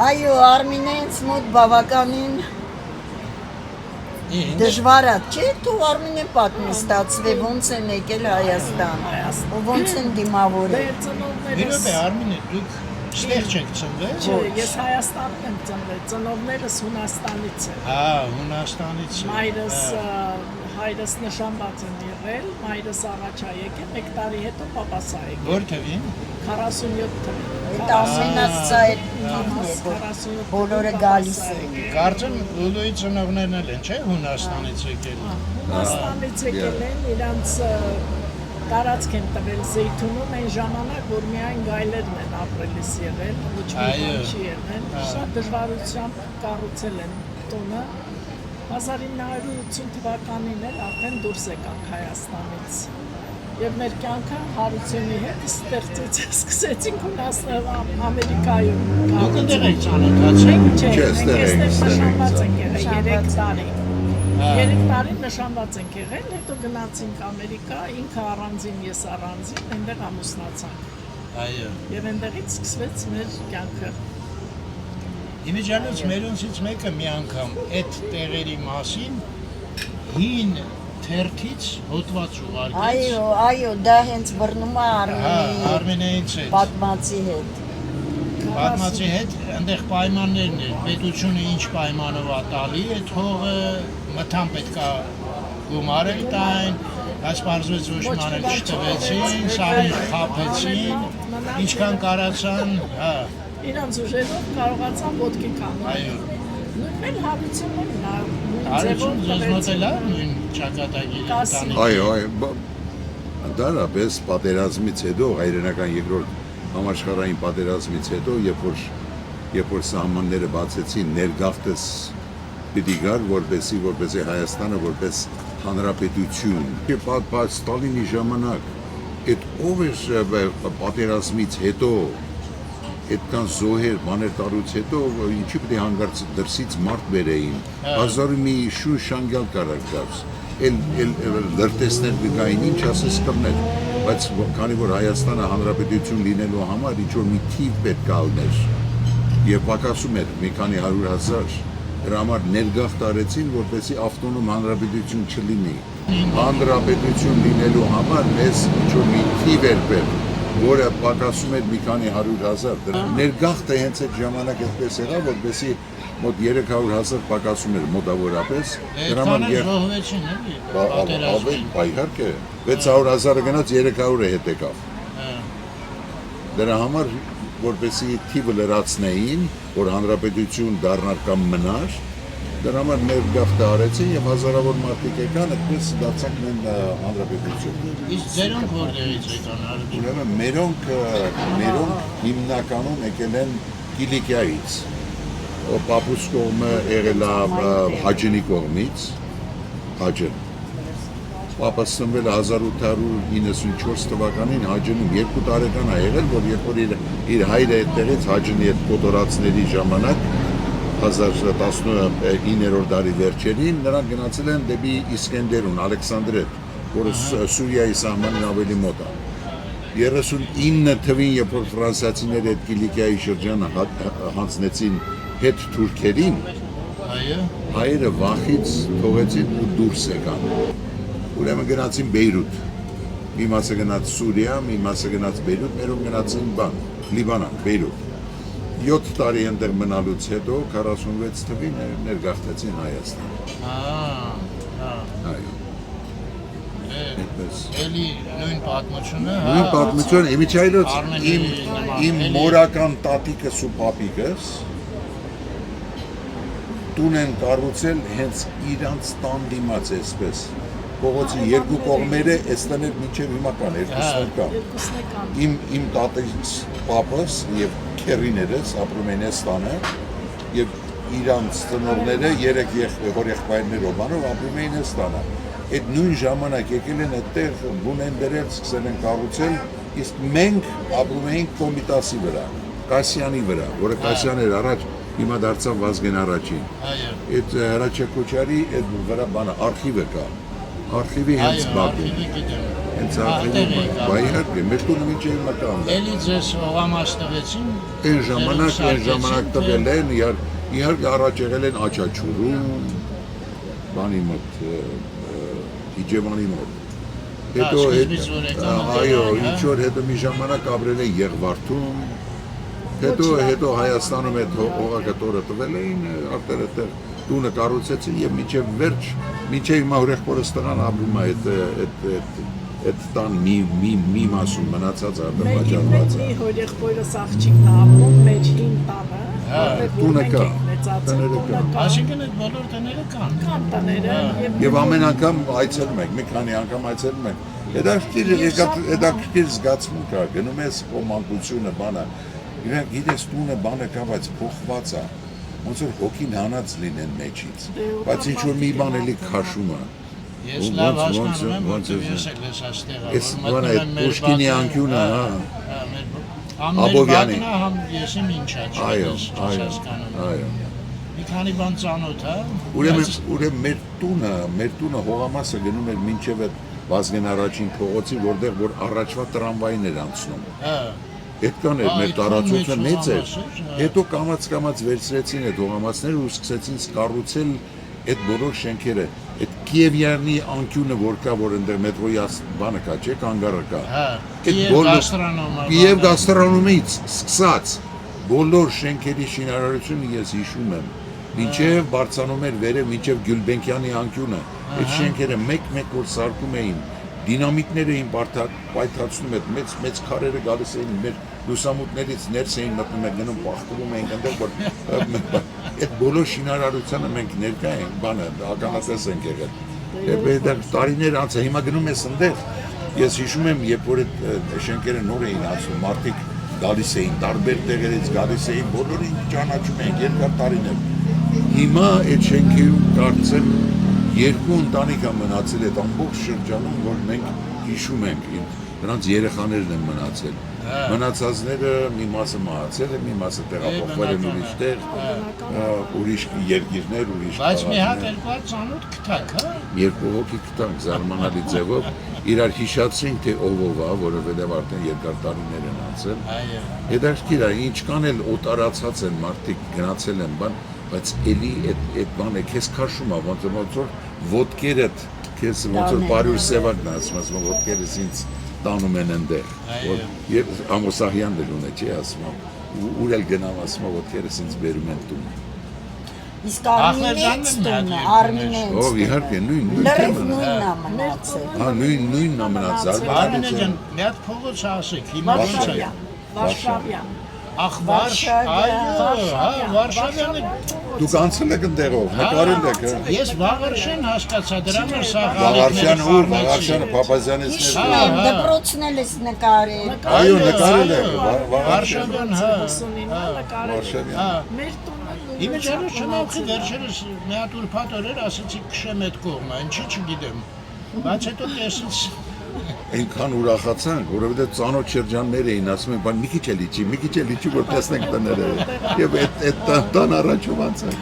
B: Այո, Արմինենց մոտ բավականին
A: Ինչ։
B: դժվար է, չէ՞, դու Արմինեն պատմի ստացվե ոնց են եկել Հայաստան, ու ոնց են դիմավորել։
G: Դե
A: Մի
G: ծնողներս
A: րոպե Արմինե, դուք ստեղ չեք ծնվել։
G: Չէ, ես Հայաստանում եմ ծնվել, ծնողներս Հունաստանից են։
A: Հա, Հունաստանից։
G: Մայրս հայրս նշանված են եղել, մայրս առաջ ա եկել, 1 տարի հետո պապաս ա եկել։
A: Որ թվին։
G: 47 թվին։
B: Այդ ամենած սա է, բոլորը գալիս են։
A: Կարծեմ Լուլուի ծնողներն էլ են, չէ՞, Հունաստանից եկել։
G: Հունաստանից եկել են, իրանց տարածք են տվել Զեյթունում այն ժամանակ, որ միայն գայլերն են ապրելիս եղել, ոչ մի բան չի եղել, շատ դժվարությամբ կառուցել են տունը։ 1980 թվականին էլ արդեն դուրս եկանք Հայաստանից։ Եվ մեր կյանքը Հարությունի հետ սկսեցինք Ամերիկայում։
A: Դուք այնտեղ եք ծանոթացել։
G: Չէ,
F: Չէ,
G: մենք
F: ստեղ
G: այստեղ
F: ենք,
G: նշանված ենք եղել 3 տարի։
A: Հա։
G: 3 տարի նշանված ենք եղել, հետո գնացինք Ամերիկա, ինքը առանձին, ես առանձին, այնտեղ ամուսնացանք։
A: Այո։
G: Եվ այնտեղից սկսվեց մեր կյանքը։
A: Իմիջիալից մերոնցից մեկը մի անգամ այդ տեղերի մասին հին թերթից հոդված ուղարկեց։
B: Այո, դա հենց բռնում է
A: Հա,
B: Արմինեի
A: Արմենեից հետ։
B: պատմածի հետ։
A: Պատմածի հետ այնտեղ պայմաններն էր, պետությունը ինչ պայմանով է տալի, այդ հողը մթան պետքա գումարել տային, բայց պարզվեց ոչ մանել չտվեցին, սարին խափեցին, ինչքան կարացան, հա,
G: Իրանց ուժերով կարողացան ոտքի կանել։
A: այո։
G: Նույնն հարությունն նա
A: Հարություն ձեզ մոտ էլ է նույն ճակատագիրը տանի։
F: Այո, դարապես պատերազմից հետո, հայրենական երկրորդ համաշխարհային պատերազմից հետո, երբ որ սահմանները բացեցին, ներգաղթս պիտի գար, որպեսզի Հայաստանը որպես հանրապետություն։ Ստալինի ժամանակ այդ ով էր պատերազմից հետո, այդքան զոհեր, բաներ տարուց հետո, ինչի պետք է հանգարց դրսից մարդ բերեին, հազարի մի շուն շանգյալ կարար գաց, լրտեսներ գային, ինչ ասես կրներ, բայց քանի որ Հայաստանը հանրապետություն լինելու համար ինչ-որ մի թիվ պետք է ալներ, և պակասում էր մի քանի 100,000, դրա համար ներգաղթ արեցին, որպեսզի ավտոնոմ հանրապետություն չլինի։ Հանրապետություն լինելու համար մեզ ինչ-որ մի թիվ էր պետք, որը պակասում էր մի քանի 100,000։ Ներգաղթը հենց այդ ժամանակ այդպես եղավ, որպեսզի մոտ 300,000 պակասում էր մոտավորապես։ Դրա համար
A: զոհվեցին էլի պատերազմին։
F: Իհարկե 600,000-ը գնաց 300-ը հետ եկավ։ Դրա համար որպեսզի թիվը լրացնեին, որ հանրապետություն դառնար կամ մնար, դրա համար ներգաղթ արեցին եւ հազարավոր մարդիկ եկան, այդպես դարձանք մենք հանրապետություն։
A: Իսկ ձերոնք որտեղից եկան արդյոք։
F: Ուրեմն մերոնք հիմնականում եկել են Կիլիկիայից։ Պապուս կողմը եղել է Հաջենի կողմից, Հաջեն։ Պապը ծնվել 1894 թվականին Հաջենում 2 տարեկան է եղել, որ երբ որ իր հայրը այդտեղից Հաջենի այդ կոտորածների ժամանակ 19-րդ դարի վերջերին նրանք գնացել են դեպի Իսկենդերուն, Ալեքսանդրետ, որը Սուրիայի սահմանին ավելի մոտ է։ 39 թվին, երբ որ ֆրանսիացիները այդ Կիլիկիայի շրջանը հանձնեցին հետ թուրքերին, հայերը վախից թողեցին ու դուրս եկան։ Ուրեմն գնացին Բեյրութ, մի մասը գնաց Սուրիա, մի մասը գնաց Բեյրութ, մերում գնացին Լիբանան, Բեյրութ։ 7 տարի այնտեղ մնալուց հետո 46 թվին ներգաղթեցին Հայաստան։ Այո։
A: Էլի նույն պատմությունը, հա։
F: Նույն պատմությունը, իմիջայլոց իմ մորական տատիկս ու պապիկս տուն են կառուցել հենց իրանց տան դիմաց էսպես։ Փողոցի երկու կողմերը այստեղ մինչև հիմա կան, երկուսն կան։ Իմ տատիկս պապս եւ քերիներս ապրում են այստանը եւ իրանց ծնողները 3 հորեղբայրներով բանով ապրում էին այստանը։ Այդ նույն ժամանակ եկել են այդտեղ բուն են դրել, սկսել են կառուցել, իսկ մենք ապրում էինք Կոմիտասի վրա, Կասյանի վրա, որը Կասյան էր առաջ, հիմա դարձավ Վազգեն առաջին։ Այդ Հրաչյա Քոչարի այդ վրա բանը արխիվը կա։ Արխիվի հենց բակում։ Հենց արխիվի բայհարկե, մեր տունը մինչև հիմա կա։
A: Էլի ձեզ հողամաս տվեցին։
F: Այն ժամանակ տվել են, իհարկե առաջ եղել են Աչաչուրում, բանի մոտ, Իջևանի մոտ։ Հետո այո, ինչ որ հետո մի ժամանակ ապրել են Եղվարդում, հետո Հայաստանում այդ հողակտորը տվել էին, արդեն այդտեղ տունը կառուցեցին եւ մինչեւ վերջ, մինչեւ հիմա հորեղբորս տղան ապրում է այդ տան մի մասում մնացած արտավաճառված է։
G: Մի հորեղբորս աղջիկն ապրում մեր հին տանը,
F: տունը կա,
G: տները կա։
A: Այսինքն այդ բոլոր տները կան։
G: Կան տները
F: եւ ամեն անգամ այցելում ենք, մի քանի անգամ այցելում ենք։ Հետաքրքիր զգացմունք կա, գնում ես մանկությունը բանը, իրենք գիտես տունը բանը կա, բայց փոխված է։ Ոնց որ հոգին հանած լինեն մեջից, բայց ինչ որ մի բան էլի քաշում է։
A: Ես լավ հասկանում եմ, որտեղ ես էլ ես այստեղ
F: եմ։ Այս բանը Պուշկինի անկյունը, հա։
A: Աբովյանի։ Համ ես եմ ինչա,
F: այո,
A: այո։ Մի քանի բան ծանոթ, հա։
F: Ուրեմն մեր տունը հողամասը գնում էր մինչև այդ Վազգեն առաջին փողոցի, որտեղ որ առաջվա տրամվային էր անցնում։ Հա։ Այդքան էր մեր տարածությունը մեծ էր, հետո կամաց վերցրեցին այդ հողամասները ու սկսեցին կառուցել այդ բոլոր շենքերը, այդ Կիևյանի անկյունը որ կա, որ այնտեղ մետրոյի բանը կա, չէ, կանգառը կա։ Կիև գաստրոնոմից սկսած բոլոր շենքերի շինարարությունը ես հիշում եմ, մինչև բարձանում էր վերև, մինչև Գյուլբենկյանի անկյունը, այդ շենքերը մեկ-մեկ որ սարքում էին, դինամիտներ էին պայթացնում, այդ մեծ քարերը գալիս էին մեր լուսամուտներից ներս էին մտնում, գնում պախտվում էին այնտեղ, որ այդ բոլոր շինարարությանը մենք ներկա ենք, բանը ականատես ենք եղել։ Եվ դա տարիներ անց է, հիմա գնում ես ընդեղ։ Ես հիշում եմ, երբ որ այդ շենքերը նոր էին ացում, մարդիկ գալիս էին տարբեր տեղերից, գալիս էին, բոլորին ճանաչում էին երկար տարիներ։ Հիմա այդ շենքում կարծեմ երկու ընտանիք է մնացել այդ ամբողջ շրջանում, որ մենք հիշում ենք, նրանց երեխաներն են մնացել։ Մնացածները մի մասը մահացել է, մի մասը տեղափոխվել են ուրիշ տեղ, ուրիշ երկիրներ, ուրիշ
H: Բայց մի հատ երկու հատ ծանոթ գտանք, հա։
F: Երկու հոգի գտանք զարմանալի ձևով, իրար հիշացրինք, թե ով է, որովհետև արդեն երկար տարիներ են անցել։
H: Այո։
F: Հետաքրքիր է, ինչքան էլ օտարացած են մարդիկ, գնացել են բան, բայց էլի այդ բանը քեզ քաշում է, ոնց որ ոտքերդ քեզ ոնց որ բարյուր սևակն ասում, ոտքերս ինձ տանում են ընդեղ, որ Ամոսահյանն էլ ունե, չի ասում, ուր էլ գնամ ասում, ոտքերս ինձ բերում են տուն։
B: Իսկ Արմինենց տունը, Արմինենց։
F: Ով իհարկե նույն
B: Լրիվ նույնն է մնացել։
F: Հա նույնն է մնացել։
H: Արմինե ջան, մի հատ փողոց ասեք, հիմա ո՞նց է։
G: Վարշավյան։
H: Ախ, այո, հա, Վարշավյանը։
F: Դուք անցել եք ընդեղով, նկարել եք, հա։
H: Ես Վաղարշյան հասկացա, դրա համար սա
F: Վաղարշյանը ուր, Վաղարշյանը Փափազյանից
B: Հիշում եմ, դպրոցն էլ ես նկարել։
F: Այո, նկարել եք,
H: Վարշավյան, հա։
G: 29-ը նկարել։
H: Հա։
G: Մեր տունը
H: Իմիջիալը չնայեցի վերջերս մի հատ ուրբաթ օրեր ասեցի քշեմ այդ կողմը, ինչի չգիտեմ։ Բայց հետո տեսից
F: այնքան ուրախացանք, որովհետև ծանոթ շրջաններ էին, ասում են, բան մի քիչ էլ իջի, որ տեսնենք տները։ Եվ այդ տան առաջով անցանք։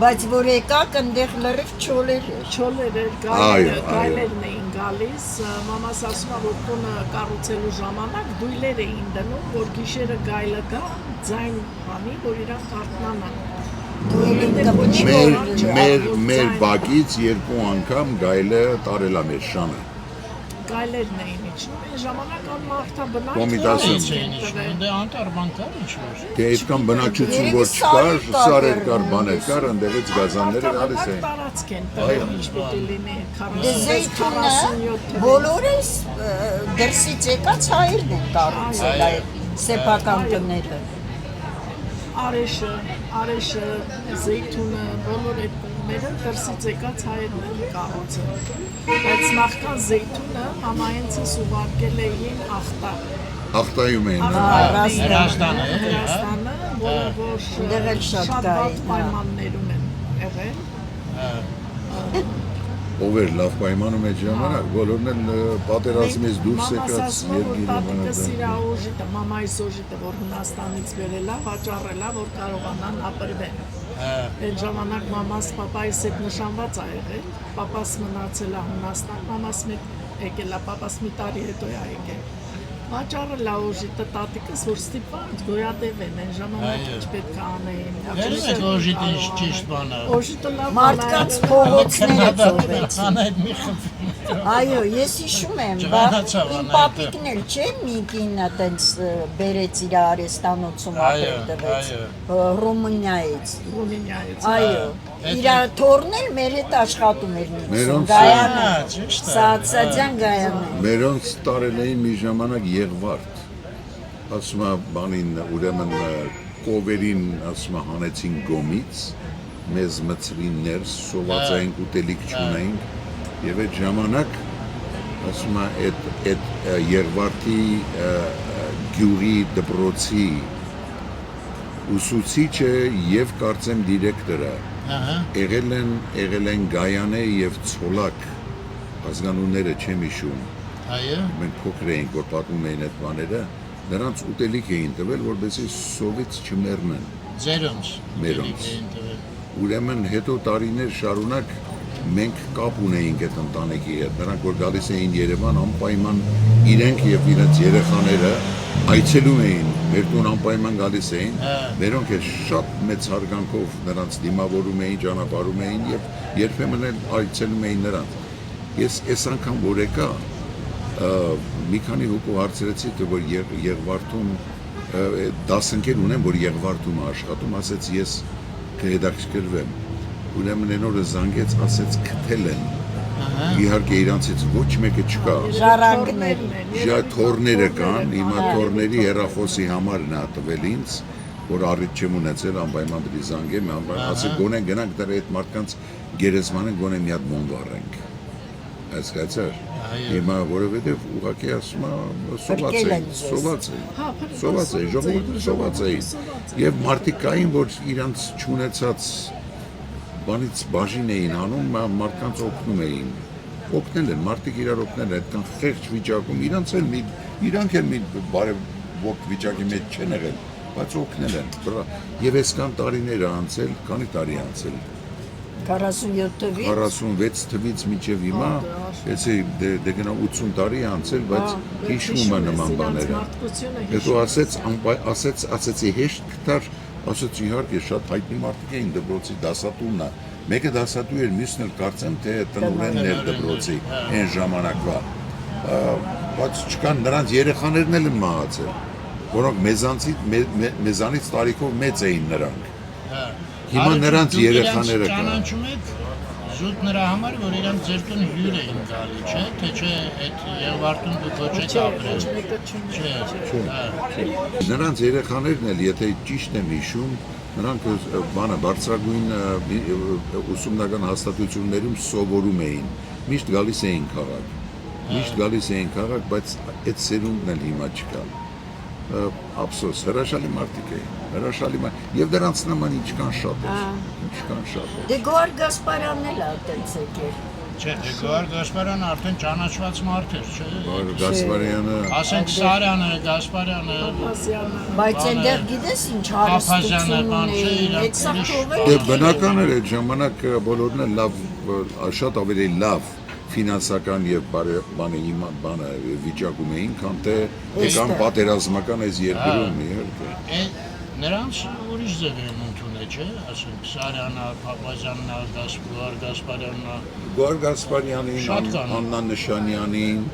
B: Բայց որ եկակ, ընդեղ լրիվ չոլեր
G: չոլերը, գայլերն էին գալիս, մամաս ասում է, որ տունը կառուցելու ժամանակ դույլեր էին դնում, որ գիշերը գայլը գա, ձայն բանի, որ իրանք արթնանան։
F: Մեր բակից երկու անգամ գայլը տարել է մեր շանը։
G: Գայլերն էին իջնում, այն ժամանակ անմարդաբնակ
F: Կոմիտասում։
H: դե անտար բանկար ինչ-որ։
F: Դե այդքան բնակչություն որ չկար, սարեր կար, բաներ կար, ընդեղից գազանները գալիս էին։
G: տարածք են տվել, ինչ պետք է լինի
B: 47 բոլորը դրսից եկած հայերն են կառուցել այդ սեփական տները։
G: Արեշը, Զեյթունը, բոլոր այդ տները դրսից եկած հայերն են կառուցել։ Բայց նախքան Զեյթունը մամայենցս ուղարկել էին Ախտա։
F: Ախտայում էին։
H: Հրաստանը,
G: Հրաստանը, որը շատ վատ պայմաններում են եղել։
F: Ով էր լավ պայմանում այդ ժամանակ, բոլորն են պատերազմից դուրս եկած երկիրը
G: մնացել։ Սիրա օժիտը, մամայիս օժիտը, որ Հունաստանից վերելա, վաճառելա, որ կարողանան ապրվել։ Այդ ժամանակ մամաս պապայիս հետ նշանված ա եղել, պապաս մնացել է Հունաստան, մամաս եկել է, պապաս մի տարի հետո է եկել։ Վաճառելա օժիտը տատիկս, որ ստիպված գոյատևեն, այն ժամանակ ինչ պետք է անեին։
H: Վերում եք օժիտը ճիշտ բանը։
G: Օժիտը լավ
B: Մարդկանց փողոցները ծովեց։
H: Անայդ մի խփի։
B: Այո, ես հիշում եմ, իմ պապիկն էլ չէ մի կինը տենց բերեց իր արեստանոցում ապրել տվեց Ռումինիայից։ Այո, իր թորն էլ մեր հետ աշխատում էր Նիցում, Գայանը, Սաացադյան Գայանը։
F: Մերոնց տարել էին մի ժամանակ Եղվարդ, ասում է բանին, ուրեմն կովերին, ասում է հանեցին գոմից, մեզ մցրին ներս, սովածային ուտելիք չունեինք, և այդ ժամանակ, ասում է, այդ Եղվարդի գյուղի դպրոցի ուսուցիչը և կարծեմ դիրեկտորը եղել են Գայանե և Ցոլակ, ազգանունները չեմ հիշում, մենք փոքր էինք, որ պատմում էին այդ բաները, նրանց ուտելիք էին տվել, որպեսզի սովից չմեռնեն։
H: Ձերոնց։
F: Մերոնց։ Ուրեմն հետո տարիներ շարունակ մենք կապ ունեինք այդ ընտանիքի հետ, նրանք որ գալիս էին Երևան, անպայման իրենք և իրենց երեխաները այցելում էին, մեր տուն անպայման գալիս էին, մերոնք էլ շատ մեծ հարգանքով նրանց դիմավորում էին, ճանապարհում էին և երբեմն էլ այցելում էին նրանց։ Ես այս անգամ որ եկա, մի քանի հոգու հարցրեցի, որ Եղվարդում դասընկեր ունեմ, որ Եղվարդում է աշխատում, ասեց ես կհետաքրքրվեմ։ Ուրեմն այն օրը զանգեց, ասեց քթել են։ Իհարկե իրանցից ոչ մեկը չկա։
B: Ժառանգներ։
F: Թորները կան, հիմա թորների հեռախոսի համարն է տվել ինձ, որ առիթ չեմ ունեցել, անպայման պետք է զանգեմ, ասել գոնե գնանք դրա այդ մարդկանց գերեզմանը գոնե մի հատ բոմբ առենք։ Հասկացա՞ր։ Հիմա որովհետև ուղղակի ասում սոված է, ժողովուրդը սոված է։ Եվ մարդիկ կային, որ իրանց չունեցած բանից բաժին էին անում, մարդկանց օգնում էին։ Օգնել են, մարդիկ իրար օգնել են, այդքան խեղճ վիճակում, իրանք էլ մի բարեփոխ վիճակի մեջ չեն եղել, բայց օգնել են։ Եվ այսքան տարիներ անցել, քանի տարի անցել։
B: 47 թվից
F: 46 թվից մինչև հիմա, էսի դե գնա 80 տարի անցել, բայց հիշում եմ նման բաները։ Հետո ասեցի հեշտ կտար, ասեցի իհարկե շատ հայտնի մարդիկ էին դպրոցի դասատունը։ Մեկը դասատու էր, մյուսն էլ կարծեմ թե տնօրենն էր դպրոցի այն ժամանակվա։ Բայց չկան նրանց երեխաներն էլ են մահացել, որոնք մեզանից տարիքով մեծ էին նրանք։ Հիմա նրանց երեխաները կան։
H: Ճանաչում եք զուտ նրա համար, որ իրանք ձեր տուն հյուր էին գալի, չէ՞, թե չէ այդ Եղվարդուն դուք ոչ եք ապրել։ Չէ։
F: Նրանց երեխաներն էլ, եթե ճիշտ եմ հիշում, նրանք բարձրագույն ուսումնական հաստատություններում սովորում էին, միշտ գալիս էին քաղաք, բայց այդ սերունդն էլ հիմա չկա։ Ափսոս, հրաշալի մարդիկ էին, եւ դրանց նման ինչքան շատ էր։
B: Դե Գոհար Գասպարյանն էլ այդտենց եկել։
H: Չէ, Գոհար Գասպարյանը արդեն ճանաչված մարդ էր, չէ։
F: Գոհար Գասպարյանը,
H: ասենք Սարյանը, Գասպարյանը,
B: բայց այնտեղ գիտես ինչ հարստություն ունի, այդ սա թողել։
F: Դե բնական էր այդ ժամանակ բոլորն էլ շատ ավելի լավ ֆինանսական եւ բանը վիճակում էին, քան թե եկան պատերազմական այս երկրում իհարկե։
H: Նրանց ուրիշ ձև են ընդունել, չէ՞, ասենք Սարյանը, Փափազյանն,
F: Գոհար Գասպարյանին, Աննա Նշանյանին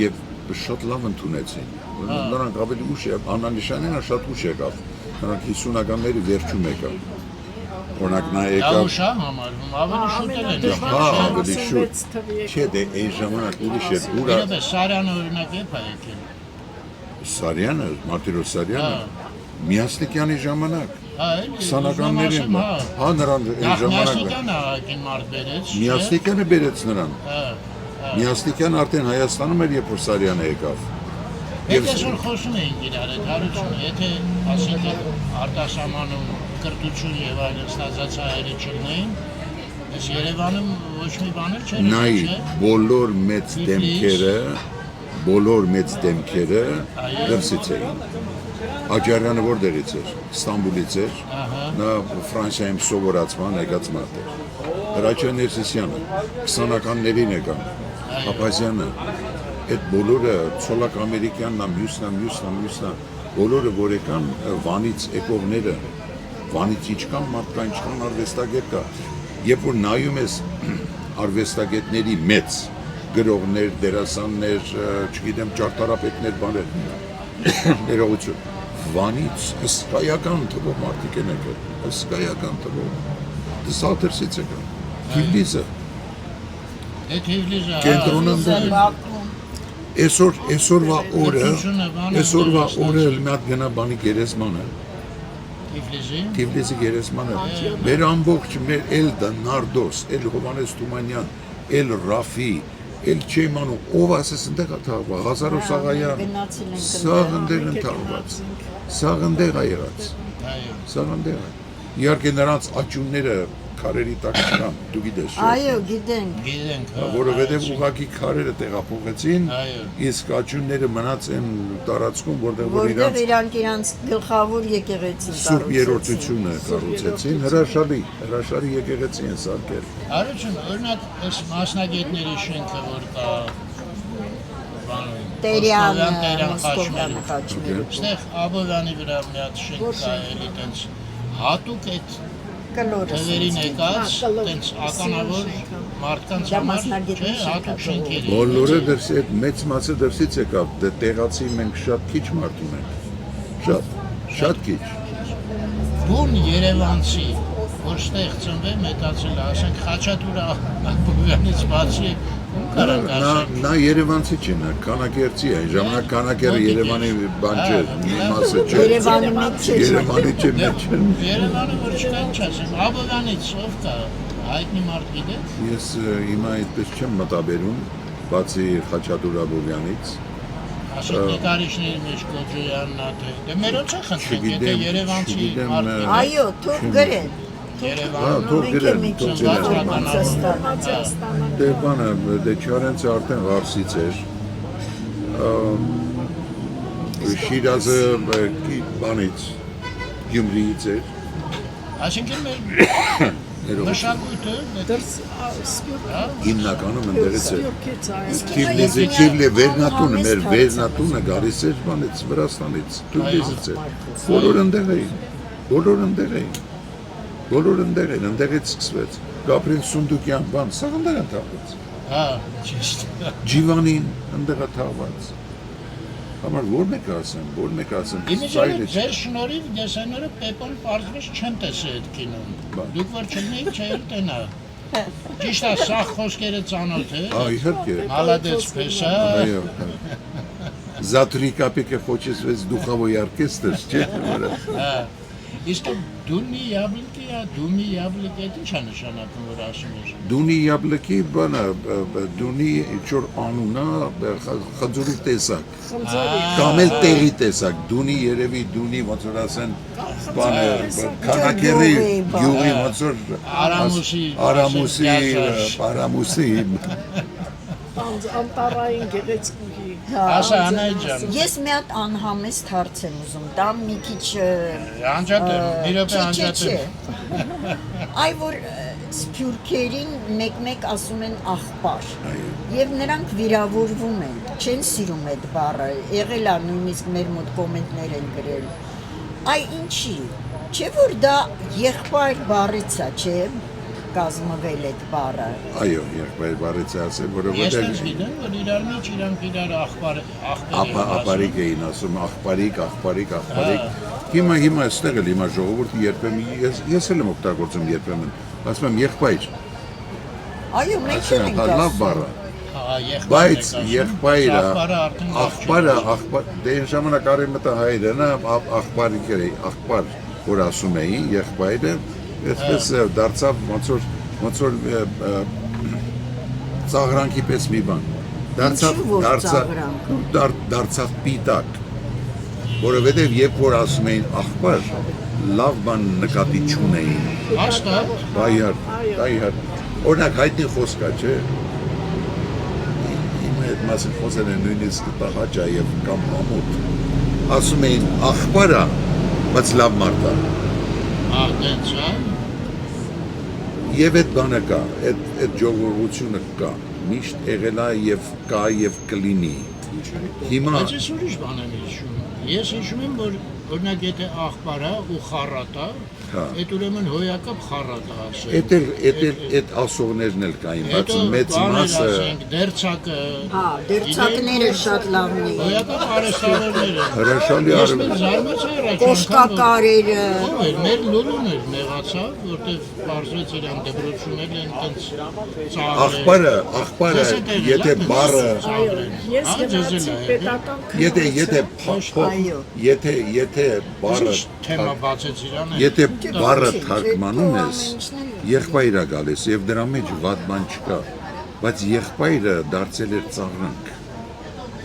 F: եւ շատ լավ ընդունեցին։ Նրանք ավելի ուշ Աննա Նշանյանը շատ ուշ եկավ։ Նրանք 50-ականների վերջում եկավ։ Օրինակ նա եկավ։
H: Ուշա համարվում, ավելի շուտ են։
F: Ավելի շուտ։ Չէ, դե այն ժամանակ ուրիշ էր։
H: Ուրա Սարյանը օրինակ է փայեկել։
F: Սարյանը, Մարտիրոս Սարյանը Միասնիկյանի ժամանակ 20-ականներին, նրան այն ժամանակ
H: Միասնիկյանը մարդ բերեց։
F: Միասնիկյանը բերեց նրան։ Միասնիկյանը արդեն Հայաստանում էր, երբ որ Սարյանը եկավ։
H: Եթե այսօր խոսում էին իրար այդ հարությունը, եթե ասենք արտասահմանում կրթություն եւ այլն ստացած հայերը չլինեին, այս Երևանում ոչ մի բաներ չէր։
F: Նայ բոլոր մեծ դեմքերը դրսից էին։ Աջարյանը որտեղից էր, Ստամբուլից էր, նա Ֆրանսիայում սովորացման եկած մարդ էր։ Հրաչյա Ներսիսյանը 20-ականներին եկան, Փափազյանը, այդ բոլորը Ցոլակ Ամերիկյանն, մյուսնա, բոլորը որ եկան Վանից եկողները, Վանից ինչքան մարդ կա, ինչքան արվեստագետ կա, երբ որ նայում ես արվեստագետների մեծ գրողներ, դերասաններ, չգիտեմ, ճարտարապետներ, բաներ, ներողություն, Վանից հսկայական թվով մարդիկ են եկել, հսկայական թվով, դսաթրսից եկան, Թիֆլիսը, այսօրվա օրը մի հատ գնա բանի գերեզմանը, Թիֆլիսի գերեզմանը, մեր ամբողջ, մեր Էլդա, Նարդոս, Էլ Հովանես Թումանյան, Էլ Ռաֆի, Էլ չեմանու, ով ասես ընդեղ թաղված, Ղազարոս Աղայան, սաղ ընդեղ են թաղված, սաղ ընդեղ է եղած, սաղ ընդեղ է, իհարկե նրանց աճունները քարերի տակ չկան, դու գիտես, չէ՞։
B: Այո, գիտենք։
F: Որովհետև ուղղակի քարերը տեղափոխեցին, իսկ աճունները մնաց այն տարածքում, որտեղ
B: իրանք գլխավոր եկեղեցին
F: Սուրբ Երրորդությունը կառուցեցին, հրաշալի եկեղեցի են սարքել։
H: Արություն, օրինակ, այս մասնագետների շենքը, որ կա
B: Տերյան
H: Խաչմերով, այստեղ Աբովյանի վրա մի հատ շենք կա, էլի տենց հատուկ այդ թվերին եկած, տենց ականավոր մարդկանց համար, չէ, հատուկ շենքերի։
F: Բոլորը դրսի, այդ մեծ մասը դրսից եկավ, տեղացի մենք շատ քիչ մարդ ունենք, շատ քիչ։
H: Բուն Երևանցի, որ ստեղ ծնվել, մեծացել է, ասենք Խաչատուր Աբովյանից բացի
F: Նա Երևանցի չէ, նա Քանակերտի է, ժամանակ Քանակերը Երևանի բան չէ, մի մասը չէ։
B: Երևանի մեջ չէ։
F: Երևանի չէ մեջ։
H: Երևանը որ չկա չասեմ, Աբովյանից ով կա, հայտնի մարդ գիտես։
F: Ես հիմա այդպես չեմ մտաբերում, բացի Խաչատուր Աբովյանից։
H: Ասեք նկարիչների մեջ Կոջոյանն ա դե մերոց է խնդրենք, եթե Երևանցի մարդ
B: Այո, թող գրեն։
F: թող գրեն, թող գրեն։ Դե բանը, դե Չարենցը արդեն Ղարսից էր։ Շիրազը բանից, Գյումրիից էր։
H: Այսինքն մեր մշակույթը
F: հիմնականում ընդերից էր։ Քիվլի վերնատունը, մեր վերնատունը գալիս էր բանից, Վրաստանից, Թուրքիզից էր։ Բոլոր ընդեղ էին, ընդեղից սկսվեց։ Գաբրիել Սունդուկյան բան, սա ընդեղ են թաղված։
H: հա, ճիշտ։
F: Ջիվանին ընդեղ է թաղված։ Համար որ մեկ ասեմ,
H: Իմիջիայլը ձեր շնորհիվ դեսաները Պեպոն պարզվեց չեն տեսել այդ կինոն։ Դուք որ չլինեիք չէր տենա։ Ճիշտ է, սա խոսքերը ծանոթ է։
F: իհարկե։
H: Մալադեց փեսա։
F: Այո։ Զատրի կապիկը խոչեցվեց դուխավոյ օրկեստր, չէ՞։
H: Հա։ Իսկ դունի яблоки, դունի яблоки, ինչ է նշանակում որ ասում ես։
F: Դունի яблоки բանը, դունի ինչ-որ անունա, խնձորի տեսակ։ Կամ էլ տեղի տեսակ, դունի երևի դունի ոնց որ ասեն, բանը, քանակերի գյուղի ոնց որ Արամուսի
G: Անտարային գեղեցկուհի։
H: Ասա Անայ ջան։
B: Ես մի հատ անհամեստ հարց եմ ուզում, դա մի քիչ
H: Անջատեմ, մի րոպե անջատեմ։
B: Այ որ սփյուռքերին մեկ-մեկ ասում են աղբար։ Եվ նրանք վիրավորվում են, չեն սիրում այդ բառը։ Եղել է նույնիսկ մեր մոտ կոմենտներ են գրել։ Այ ինչի։ Չէ որ դա եղբայր բառից է, չէ՞ կազմվել այդ բառը։
F: Այո, եղբայր բառից է ասել,
H: Ես
F: որովհետև
H: ինձ գիտեմ, որ իրար մեջ իրանք իրար
F: աղբարիկ էին ասում, աղբարիկ։ Հիմա այստեղ էլ հիմա ժողովուրդը երբեմն ես էլ եմ օգտագործում երբեմն, ասում եմ եղբայր։
B: Այո, մենք ենք
F: լավ բառ է։ Բայց եղբայրը, աղբարը, դե այն ժամանակ արևմտա հայերը նա աղբար, որ ասում էին եղբայրը, այսպես դարձավ ոնց որ ծաղրանքի պես մի բան։ Դարձավ պիտակ, որովհետև երբ որ ասում էին աղբար, լավ բան նկատի չունեին։
H: Հաստատ։
F: Բայար։ Օրինակ հայտնի խոսք է, չէ՞։ Հիմա այդ մասին խոսել են նույնիսկ տաղաճա եւ կամ մամուտ։ Ասում էին աղբարա, բայց լավ մարդ է։
H: Դենց է։
F: Եվ այդ բանը կա, այդ ժողովությունը կա, միշտ եղել է եւ կա եւ կլինի։ Հիմա
H: Բայց ես ուրիշ բան եմ հիշում։ Ես հիշում եմ, որ օրինակ եթե աղբարա ու խառատա, այդ ուրեմն հոյակապ խառատա ասել։
F: այդ ասողներն էլ կային, բայց մեծ մասը
H: դերցակը։
B: Հա, դերցակները շատ լավն էին։
H: Հոյակապ արհեստավորները։
F: հրաշալի
H: Ես
F: արվեստը։
H: մեր զարմացա առաջ
B: Կոշկակարերը։
H: ով էր, մեր լոլուն էր մեղացավ, որտեղ պարզվեց իրան դպրոցություններն են տենց ծաղրել։
F: Աղբարը, եթե բառը,
G: Ես գնացի պետական
F: եթե բառը
H: Թեմա բացեց իրան։
F: Եթե բառը թարգմանում ես, եղբայրը գալիս եւ դրա մեջ վատ բան չկա, բայց եղբայրը դարձել էր ծաղրանք,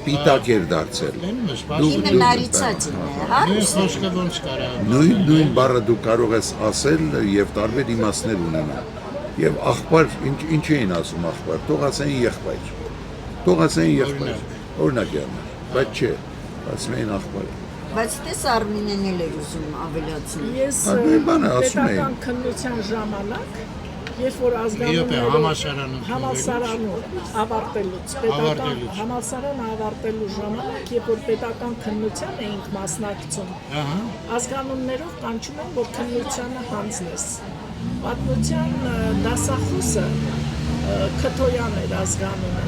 F: պիտակ էր դարձել։
B: Հիմնարիցածին է, հա։
H: Խոսքը ոնց կարա։
F: Նույն բառը դու կարող ես ասել եւ տարբեր իմաստներ ունենալ։ Եվ աղբար, ինչ էին ասում աղբար, թող ասեն եղբայր, օրինակ է, բայց չէ, ասում էին աղբար։
B: Բայց տես Արմինեն էլ էր ուզում ավելացնել։
G: Ես պետական քննության ժամանակ, երբ որ համալսարանում ավարտելուց, պետական համալսարանը ավարտելու ժամանակ, երբ որ պետական քննության էինք մասնակցում, ազգանուններով կանչում են, որ քննությանը հանձնես։ Պատմության դասախոսը Քթոյան էր ազգանունը։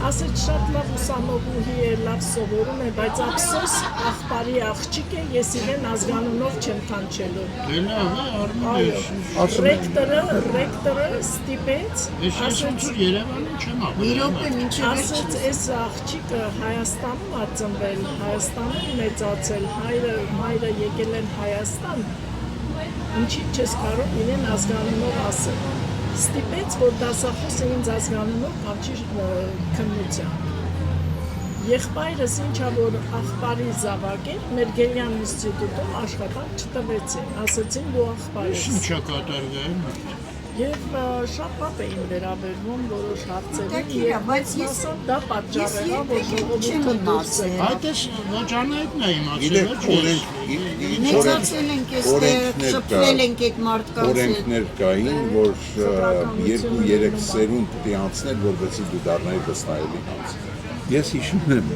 G: ասեց շատ լավ ուսանողուհի է, լավ սովորում է, բայց ափսոս աղբարի աղջիկ է, ես իրեն ազգանունով չեմ թանչելու։
H: Դե լավ է,
G: Այո,
H: արմեն
G: ռեկտորը ստիպեց,
H: ասեց Երևանում չեմ ապրել։
B: Իրոք մինչև
G: ասեց այս աղջիկը Հայաստանում ա ծնվել, Հայաստանում մեծացել, հայրը եկել են Հայաստան, ինչի չես կարող իրեն ազգանունով ասել։ Ստիպեց, որ դասախոսը ինձ ազգանունով կանչի քննության։ Եղբայրս ինչա որ աղբարի զավակ էր, մեր Գելյան ինստիտուտում աշխատանք չտվեցին, ասեցին դու աղբար ես։
H: Ինչա կատարվել։
G: Եվ շատ պապ էին վերաբերվում որոշ հարցերին, եւ դա պատճառ է, որ ժողովուրդը դուրս է։
H: Այդպես ոչ անայդն է իմացել,
B: մեծացել ենք այստեղ, շփվել ենք այդ մարդկանց հետ։
F: օրենքներ կային, որ 2-3 սերունդ պետք է անցնել, որովհետեւ դու դառնայի վստահելի հանց։ Ես հիշում եմ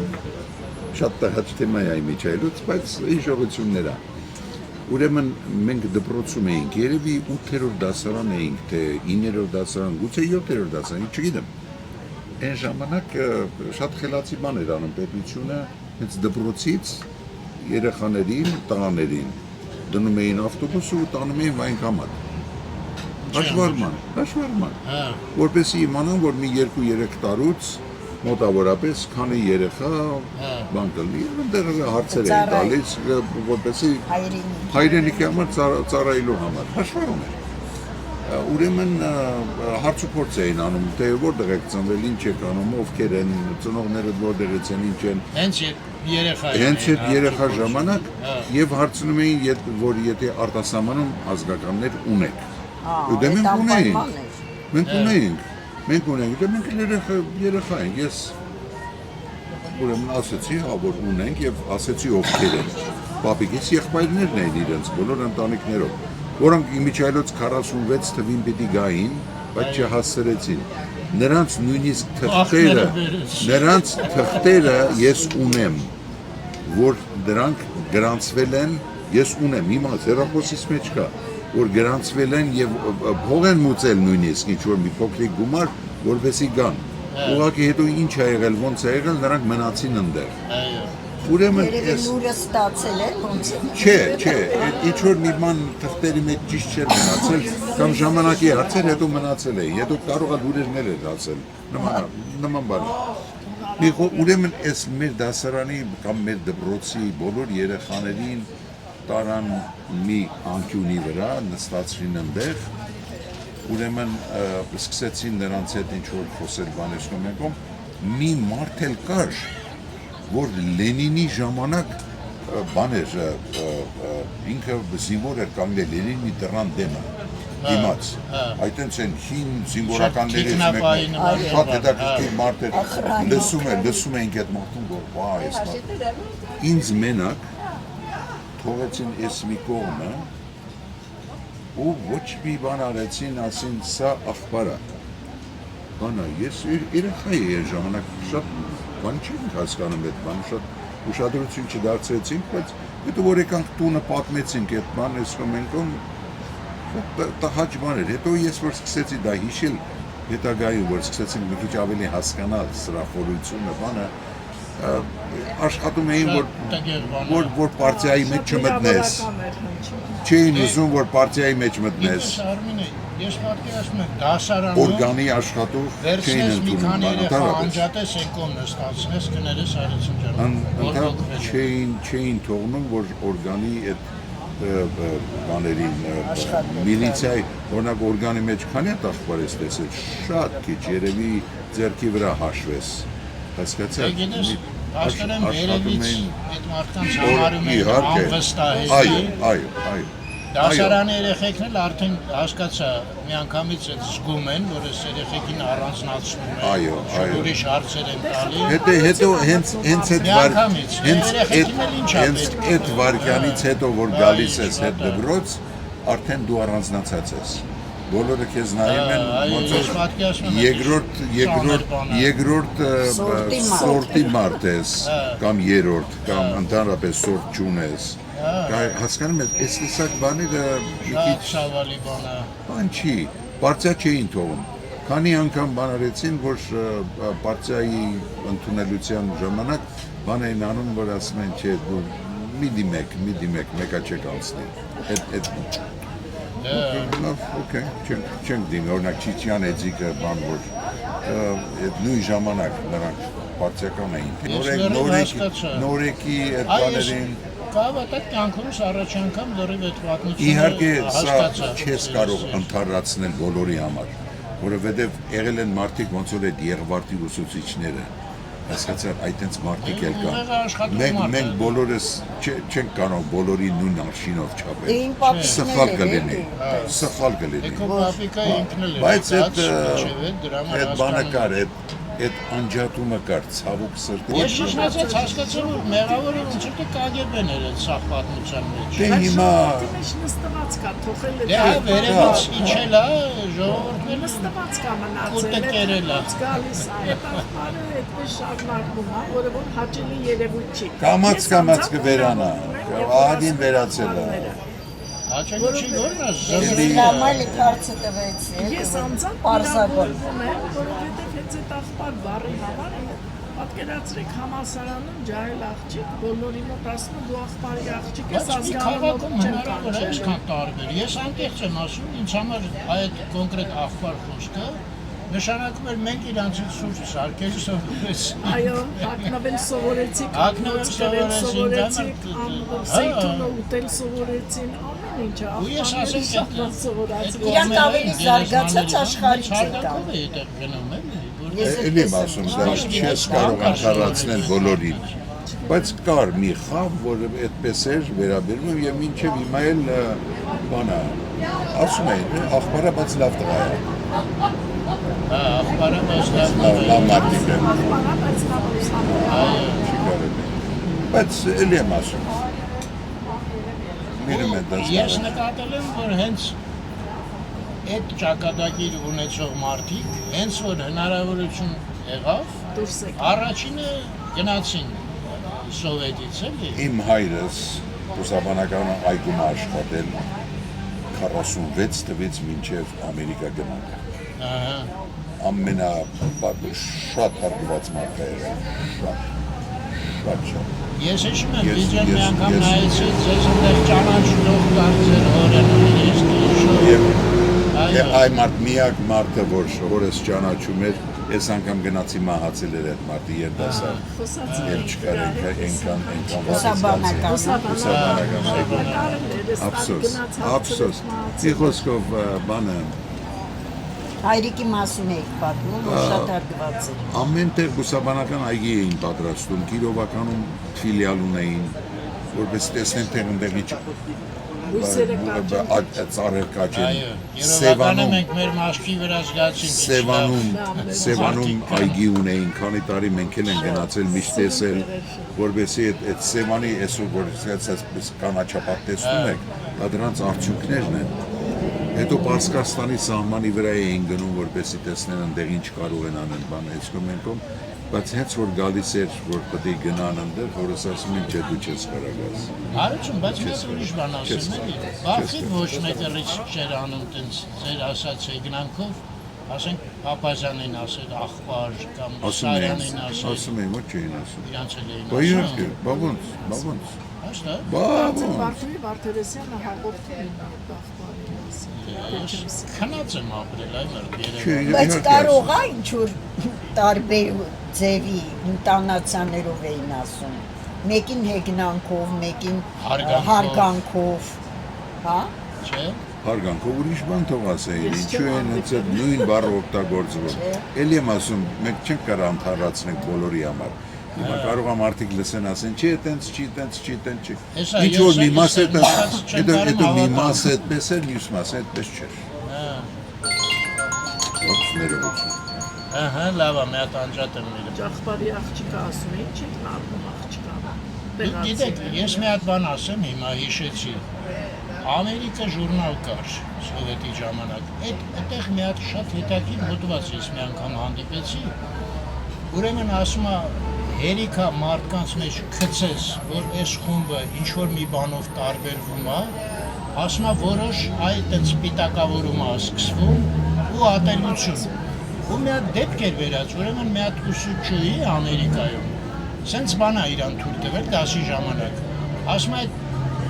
F: շատ տհաճ թեմա է միջայլուց, բայց հիշողություններ է։ Ուրեմն մենք դպրոցում էինք, երևի 8-րդ դասարան էինք, թե 9-րդ դասարան, գուցե 7-րդ դասարան, չգիտեմ։ Այն ժամանակ շատ խելացի բան էր անում պետությունը, հենց դպրոցից երեխաներին, տղաներին դնում էին ավտոբուսը ու տանում էին վայնկամատ։ Հաշվառման, որպեսզի իմանան, որ մի 2-3 տարուց մոտավորապես քանի երեխա բան կլինի, այնտեղ հարցեր էին տալիս, որպեսզի հայրենիքի համար ծառայելու համար հաշվառում էր։ Ուրեմն հարցուփորձ էին անում, թե որտեղ եք ծնվել, ինչ եք անում, ովքեր են, ծնողները որտեղից են, ինչ են։ Հենց այդ երեխա ժամանակ եւ հարցնում էին, որ եթե արտասահմանում ազգականներ ունեք։ Դե մենք ունեինք, դե մենք երեխա ենք, ես ուրեմն ասեցի, որ ունենք եւ ասեցի ովքեր են։ Պապիկից եղբայրներն էին իրենց բոլոր ընտանիքներով, որոնք իմիջայլոց 46 թվին պիտի գային, բայց չհասցրեցին։ Նրանց նույնիսկ թղթերը ես ունեմ, որ դրանք գրանցվել են, ես ունեմ, հիմա հեռախոսիս մեջ կա, որ գրանցվել են եւ փող են մուծել նույնիսկ ինչ որ մի փոքրիկ գումար, որովհետեւ գան։ Ուղղակի հետո ինչ ա եղել, ոնց ա եղել, նրանք մնացին այնտեղ։ Ուրեմն
B: ես լուրը ստացել է ոնց։
F: Չէ, ինչ որ մի բան թղթերի մեջ ճիշտ չէր մնացել, կամ ժամանակի հարցեր հետո մնացել էին, հետո կարող է լուրերներ էր ասել, նման բան։ Ուրեմն այս մեր դասարանի կամ մեր դպրոցի բոլոր երեխաներին տարան մի անկյունի վրա, նստացրին այնտեղ, ուրեմն սկսեցին նրանց հետ ինչ-որ խոսել բանեսնում ենքում, մի մարդ էլ կար, որ Լենինի ժամանակ բան էր, ինքը զինվոր էր կանգնել Լենինի դռան դեմը, դիմաց, այդենց են հին զինվորականներից մեկն է, շատ հետաքրքիր մարդ էր, լսում էինք այդ մարդուն, որ վա, այս մարդ, ինձ մենակ թողեցին ես մի կողմը ու ոչ մի բան արեցին, ասին սա աղբարա։ Բանա, ես երեխա էի այն ժամանակ շատ բան չենք հասկանում այդ բան, շատ ուշադրություն չդարձրեցինք, բայց հետո որ եկանք տունը պատմեցինք այդ բան, ես կոմենքում տհաճ բան էր, հետո ես որ սկսեցի դա հիշել հետագայում, որ սկսեցինք մի քիչ ավելի հասկանալ սրախորությունը, բանը, աշխատում էին, որ պարտիայի մեջ չմտնես, չէին ուզում, որ պարտիայի մեջ մտնես,
H: ես պատկերացնում եմ դասարանում
F: օրգանի աշխատող չէին ընդունում,
H: անջատես են կողմ նստացնես, կներես արեցին ջան,
F: չէին թողնում, որ օրգանի այդ բաներին, միլիցիայի, օրինակ օրգանի մեջ քանի հատ աղբար ես տեսել, շատ քիչ, երևի ձեռքի վրա հաշվես, հասկացա՞ք։
H: Հասկանում երևից այդ մարդկանց համարում են անվստահելի։
F: Այո։
H: Դասարանի երեխեքն էլ արդեն հասկացա, միանգամից էլ զգում են, որ այս երեխեքին առանձնացնում են, ուրիշ հարցեր են տալի։
F: Հետո հենց այդ վարքյանից հետո, որ գալիս ես հետ դպրոց, արդեն դու առանձնացած ես։ Բոլորը քեզ նայում են, ոնց երկրորդ սորտի մարդ ես, կամ երրորդ, կամ ընդհանրապես սորտ չունես։ Հասկանում եք, այս տեսակ բաները մի քիչ
H: ցավալի բան է։
F: Բան չի, պարտիա չէին թողում։ քանի անգամ բան արեցին, որ պարտիայի ընդունելության ժամանակ բան էին անում, որ ասում են, չէ, դու մի դիմեք, մեկա չեք անցնի։ Okay, չենք դիմի, օրինակ Չիչյան Էձիկը բան որ այդ նույն ժամանակ նրանք պարտիական էին։ Նորեկի այդ բաներին
H: Կավատակ կյանքումս առաջ անգամ լրիվ այդ պատմությունը
F: իհարկե սա չես կարող ընդհանրացնել բոլորի համար, որովհետև եղել են մարդիկ ոնց որ այդ Եղվարդի ուսուցիչները, հասկացար այդտենց մարդիկ էլ կան։ Մենք բոլորս չենք կարող բոլորի նույն արշինով չափել։ Սխալ կլինի։ Բայց այդ բանը կար, այդ անջատումը կար, ցավոք սրտի։
H: Ես շնչած հասկացա, որ մեղավորը ոնց որ KGB-ն էր այդ սաղ պատմության մեջ։
F: Դե հիմա
G: նստված կա, թողել է։
H: Դե վերևից իջել է, ժողովուրդը
G: նստված կա մնացել
H: է։
G: Գալիս է, այդ աղբարը այդպես շարունակվում է, որը որ հաճելի երևույթ չի։
F: Կամաց կվերանա, ահագին վերացել է։
H: Հաճելի չի որնա
B: Լամալի կարծը տվեց։
G: Ես անձամբ պարզաբանում եմ, որովհետև հենց այդ աղբար բառի համար պատկերացրեք համալսարանում ջահել աղջիկ, բոլորի մոտ ասում դու աղբարի աղջիկ ես ազգանունով չեմ կանչել։
H: Այսքան տարբեր։ Ես անկեղծ եմ ասում, ինձ համար այդ կոնկրետ աղբար խոսքը նշանակում էր մենք իրանցից սուրճ սարքել սովորեցինք։
G: Այո, հագնվել սովորեցինք, հագնվել սովորեցինք, սեյթունը ուտել սովորեցին, ամեն ինչ, աղբարի սովորացին։
B: Իրանք ավելի զարգացած աշխարհից եկան։
F: Էլի եմ ասում, դա չես կարող ընդհանրացնել բոլորին, բայց կար մի խավ, որը այդպես էր վերաբերվում եւ մինչեւ հիմա էլ բանա, ասում էին, աղբարա բայց լավ տղա է։
H: Աղբարը բայց
F: լավ մարդիկ են։ Աղբարա բայց լավ ուսանող։ Բայց էլի եմ ասում։
H: Ես նկատել եմ, որ հենց այդ ճակատագիր ունեցող մարդիկ, հենց որ հնարավորություն եղավ, առաջինը գնացին Սովետից էլի։
F: Իմ հայրս ուսաբանական այգում աշխատել 46 տվից մինչև Ամերիկա գնալ։ Ամենա շատ հարգված մարդ է եղել, շատ։
H: Ես հիշում եմ, վիդեոն մի անգամ նայեցի, ձեզ ընդեղ ճանաչելով կար ձեր օրենը, ես
F: Եվ այ միակ մարդը, որ որս ճանաչում էր, ես անգամ գնացի մահացել էր այդ մարդը երդասարդ, և չկար ենքան ափսոս, ի խոսքով բանը,
B: Հայրիկի մասին էիք պատմում, որ շատ հարգված էր։
F: Ամեն տեղ բուսաբանական այգի էին պատրաստում, Կիրովականում ֆիլիալ ունեին, որպես տեսնեն տեղ ընդեղի ծառեր կաչեն,
H: Երևականը մենք մեր մաշկի վրա զգացինք
F: Սևանում այգի ունեին, քանի տարի մենք էլ են գնացել միշտ տեսել, որպեսզի այդ Սևանի այսօր որ կանաչապատ տեսնում եք, դա դրանց արդյունքներն են։ Հետո Պարսկաստանի սահմանի վրա էին գնում, որպեսզի տեսնեն ընդեղ ինչ կարող են անել բան էսկոմենկոմ, բայց հենց որ գալիս էր, որ պետք է գնան ընդեղ, որս ասում են, չէ դու չես կարող գաս։
H: Հարություն, բայց ես ուրիշ բան ասում էլի։ Բախիտ ոչ մեկը ռիսկ չէր անում տենց ձեր ասած եկնանքով, ասենք Պապազյանին ասել աղբար կամ Սարյանին ասել։
F: Ասում էին, ոչ չէին ասում։
H: Իրանց էլ էին
F: ասում։ Իհարկե, բավոնց։
H: Հաշտա։
G: Վարդերեսյանը հաղորդում են
H: Քնած եմ ապրել այ մեր
B: Բայց կարող է ինչ-որ տարբեր ձևի ինտոնացիաներով էին ասում։ Մեկին հեգնանքով, մեկին հարգանքով, հա?
H: Չէ։
F: Հարգանքով ուրիշ բան թող ասեին, ինչու են հենց այդ նույն բառը օգտագործվում։ Էլի եմ ասում, մենք չենք կարող ընդհանրացնել բոլորի համար։ Հիմա կարող է մարդիկ լսեն ասեն, չէ, տենց չի։ Ինչ որ մի մասը հետո մի մասը այդպես էր, մյուս մասը այդպես չէր։ Ոչ ներողություն։
H: Ահա, լավ է, մի հատ անջատ եմ նիրը։
G: Աղբարի աղջիկը ասում է, ինչ եք նարվում աղջիկան։
H: Գիտեք, ես մի հատ բան ասեմ, հիմա հիշեցի։ Ամերիկա ժուրնալ կար Սովետի ժամանակ։ Այդտեղ մի հատ շատ հետաքրքիր հոդված ես մի անգամ հանդիպեցի։ Ուրեմն ասում է հերիքա մարդկանց մեջ գցես, որ այս խումբը ինչ-որ մի բանով տարբերվում է, ասում է որոշ այդպես պիտակավորում է սկսվում ու ատելություն։ ու մի հատ դեպք էր վերած, ուրեմն մի հատ ուսուցչուհի Ամերիկայում սենց բան է իրան թույլ տվել դասի ժամանակ։ Ասում է,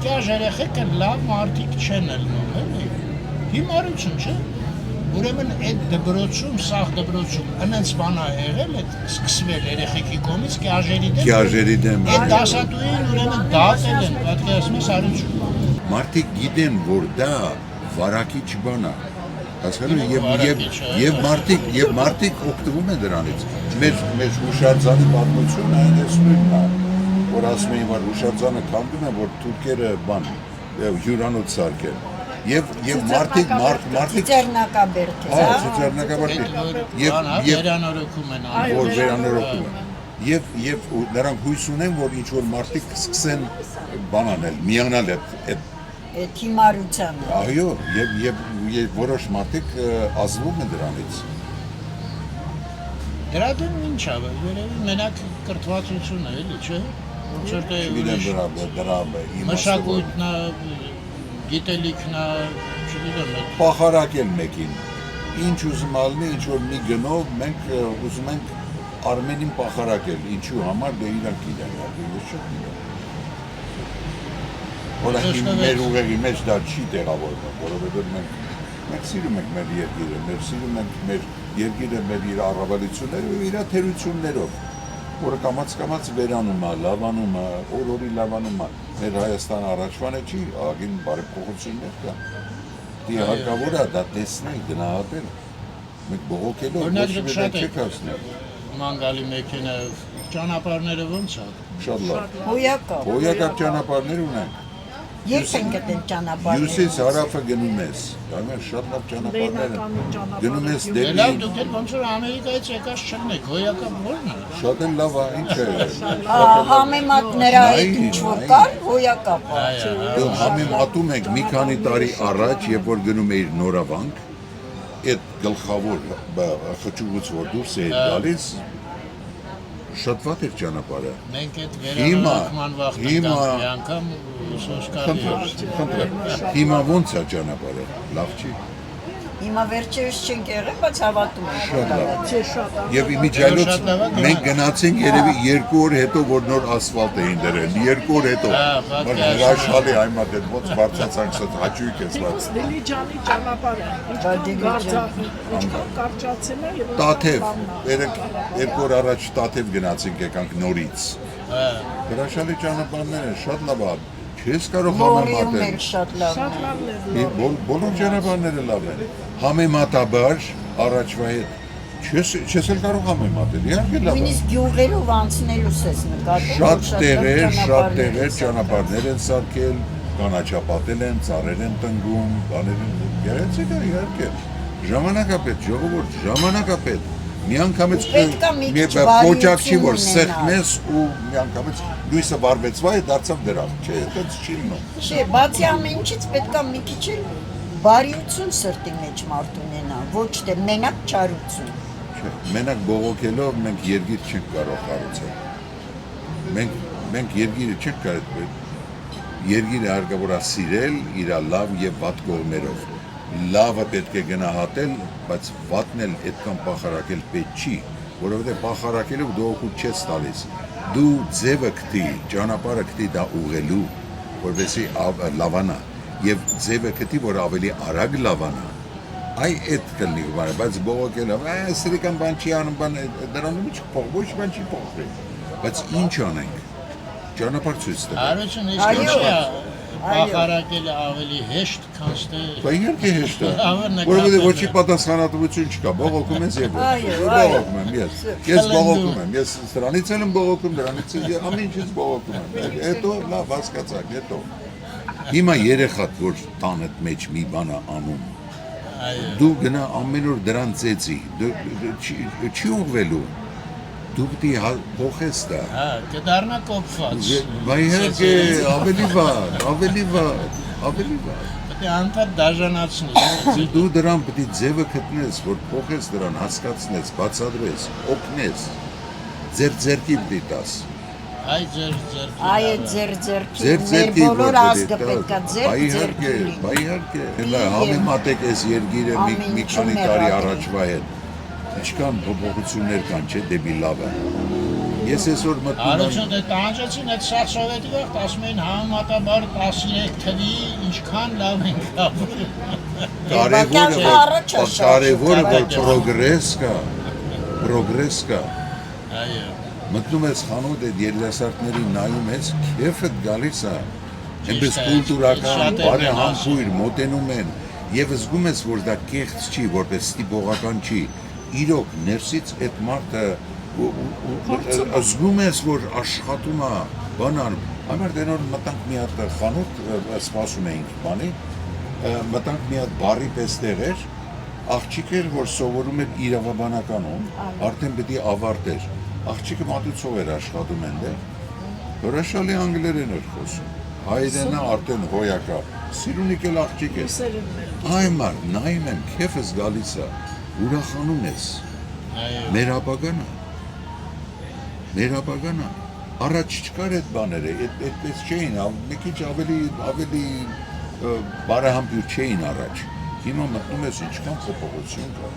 H: «Կյա երեխեքը լավ մարդիկ չեն ելնում, էլի»։ Հիմարություն չէ։ Ուրեմն այդ դպրոցում, սաղ դպրոցում այնց բան է եղել, այդ սկսվել երեխեքի կողմից կյաժերի դեմ։ Այդ դասատուին ուրեմն դատել են, պատկերացնում ես արություն։
F: Մարդիկ գիտեն, որ դա վարակիչ բան է։ Հասկանու եւ մարդիկ օգտվում են դրանից։ Մեր հուշարձանի պատմությունը այնպես նույնն է, որ ասում էին, որ հուշարձանը քանդում են, որ թուրքերը բան հյուրանոց սարքեն։ Եվ մարդիկ
B: Ծիծեռնակաբերդ է,
H: վերանորոգում են,
F: որ վերանորոգում են։ Եվ նրանք հույս ունեն, որ ինչ-որ մարդիկ սկսեն բան անել, միանալ
B: այդ հիմարությանը։
F: Այո, եւ որոշ մարդիկ ազվում են դրանից։
H: Դրա դեմ ինչ է, երևի մենակ կրթվածություն է, էլի, չէ՞։ Ոնց որ
F: դրա
H: մշակույթն է, գիտելիքն է, չգիտեմ։
F: Փախարակել մեկին։ Ինչ ուզում ալնի, ինչ որ մի գնով մենք ուզում ենք Արմենին փախարակել, ինչու համար դե իրանք իրեն, ես շատ իրեն։ Որը մեր ուղեղի մեջ դա չի տեղավորվում, որովհետև մենք սիրում ենք մեր երկիրը, մեր սիրում ենք մեր երկիրը մեր իր առավելություններով ու իր թերություններով, որը կամաց վերանում է, լավանում է, օր-օրի լավանում է։ Մեր Հայաստանը առաջվանը չի, ագին բարեփոխություններ կա։ Դե հարկավոր է դա տեսնել, գնահատել։ Մենք բողոքելով ոչ մի դեպք չեք հասնել։
H: Մանգալի մեքենայով ճանապարհները ոնց է։
F: Շատ լավ։
B: Հոյակապ։
F: Հոյակապ ճանապարհներ ունենք։
B: Երբ ենք այդեն ճանապարհները։
F: Հյուսիս հարավը գնում ես, դա շատ լավ ճանապարհներ են։ Գնում ես դեպի։
H: Լավ դուք էլ ոնց որ Ամերիկայից եկած չնեք, հոյակապ ո՞րն է։
F: Շատ էլ լավ է, ինչ է։
B: Համեմատ նրա հետ ինչ որ կար, հոյակապը։
F: Դու համեմատում եք մի քանի տարի առաջ, երբ որ գնում էիր Նորավանք, այդ գլխավոր խճուղից որ դուրս էիր գալիս, շատ վատ էր ճանապարհը։
H: Մենք այդ վերանորոգման վախտանք մի անգամ սոսկալի։
F: Հիմա ոնց է ճանապարհը, լավ չի։
B: Հիմա վերջերս չենք եղել, բայց հավատում եմ։
F: Շատ լավ։ Եվ իմիջիայլոց մենք գնացինք երևի 2 օր հետո, որ նոր ասֆալտ էին դրել, 2 օր հետո։ Հրաշալի այմա դե ոնց բարձրացանք սա հաճույք է սա։
G: Դիլիջանի ճանապարհը, ինչքան կարճացել է եւ
F: Տաթև, 2 օր առաջ Տաթև գնացինք եկանք նորից։ Հրաշալի ճանապարհներ են, շատ լավ է։ Չես կարող համեմատել։
B: Շատ լավն է։
F: Բոլոր ճանապարհները լավ են։ Համեմատաբար առաջվա հետ չես էլ կարող համեմատել։ Իհարկե լավ է։
B: Նույնիսկ գյուղերով անցնելուց ես նկատում։
F: Շատ տեղեր ճանապարհներ են սարքել, կանաչապատել են, ծառեր են տնկում, բաներ են։ Գեղեցիկ է իհարկե։ Ժամանակապետ, ժողովուրդ, ժամանակապետ։ Միանգամից կոճակ չի որ սեղմես ու միանգամից լույսը վառվեցվա է դարձավ դրախ, չէ, այդպես չի լինում։
B: Չէ, բացի ամեն ինչից պետք է մի քիչ բարիություն սրտի մեջ մարդ ունենա, ոչ թե մենակ չարություն։
F: Չէ, մենակ բողոքելով մենք երկիր չենք կարող կառուցել։ Մենք երկիրը չենք կարող, երկիրը հարկավոր է սիրել իր լավ եւ վատ կողմերով։ Լավը պետք է գնահատել, բայց վատն էլ այդքան փախարակել պետք չի, որովհետև փախարակելով դու օգուտ չես տալիս։ Դու ձևը գտի, ճանապարհը գտի դա ուղղելու, որովհետեւ լավանա, եւ ձևը գտի, որ ավելի արագ լավանա։ Այ այդ կլինի բանը, բայց բողոքելով, սրիկան բան չի անում, բան դրանում չի փոխ, ոչ բան չի փոխվի։ Բայց ինչ անենք։ Ճանապարհ ցույց տալ։
H: Արություն իսկ Փախարակելը ավելի հեշտ, քան թե։
F: Բա իհարկե հեշտ է։ Որովհետև ոչի պատասխանատվություն չկա, բողոքում ես եւ բողոքում եմ ես։ Ես բողոքում եմ, ես դրանից եմ բողոքում, դրանից ամեն ինչից բողոքում եմ։ Հետո լավ հասկացաք, հետո։ Հիմա երեխատ որ տանդ մեջ մի բան է անում։ Դու գնա ամեն օր դրան ծեծի, չի ուղղվելու։ Դու պետք է փոխես դա։
H: Հա, կդառնա կոփված։
F: Բա իհարկե ավելի վատ։
H: Պետք է անդադ դաժանացնես։
F: Դու դրան պետք է ձևը գտնես, որ փոխես դրան, հասկացնես, բացատրես, օգնես։ Ձեր ձեռքի պետք է տաս։
H: Այ ձեր։
B: Այ ձեր ձեռքի։ Մեր բոլոր ազգը պետք է ձեր ձեռքի։
F: Բա իհարկե։ Հələ համեմատեք այս երկիրը մի քանի տարի առաջվա հետ։ ինչքան փոփոխություններ կան, չէ, դեպի լավը։ Ես այսօր մտնում եմ
H: Արություն դե տանջեցին այդ սա սովետի վաղ ասում էին համեմատաբար 13 թվի ինչքան լավ ենք ապրել։
F: Կարևորը որ պրոգրես կա։
H: Այո։
F: Մտնում ես խանութ այդ երիտասարդների նայում ես, քեֆդ գալիս է։ Այնպես կուլտուրական, բարեհամբույր մոտենում են եւ զգում ես, որ դա կեղծ չի, որպես ստիպողական չի։ Իրոք ներսից այդ մարդը զգում ես, որ աշխատում է, բանան։ Համար դենոր մտանք մի հատ խանութ, սպասում էինք բանի, մտանք մի հատ բարի պես տեղեր, աղջիկ էր, որ սովորում էր իրավաբանականում, արդեն պետք է ավարտեր։ Աղջիկը մատուցող էր աշխատում այնտեղ, հրաշալի անգլերեն էր խոսում, հայերենը արդեն հոյակա, սիրունիկ էլ աղջիկ է։ Այ մար, նայում եմ, քեֆս գալիս է, ուրախանում ես, մեր ապագան է, առաջ չկար այդ բաները, այդպես չէին, մի քիչ ավելի բարեհամբույր չէին առաջ, հիմա մտնում ես ինչքան փոփոխություն կա։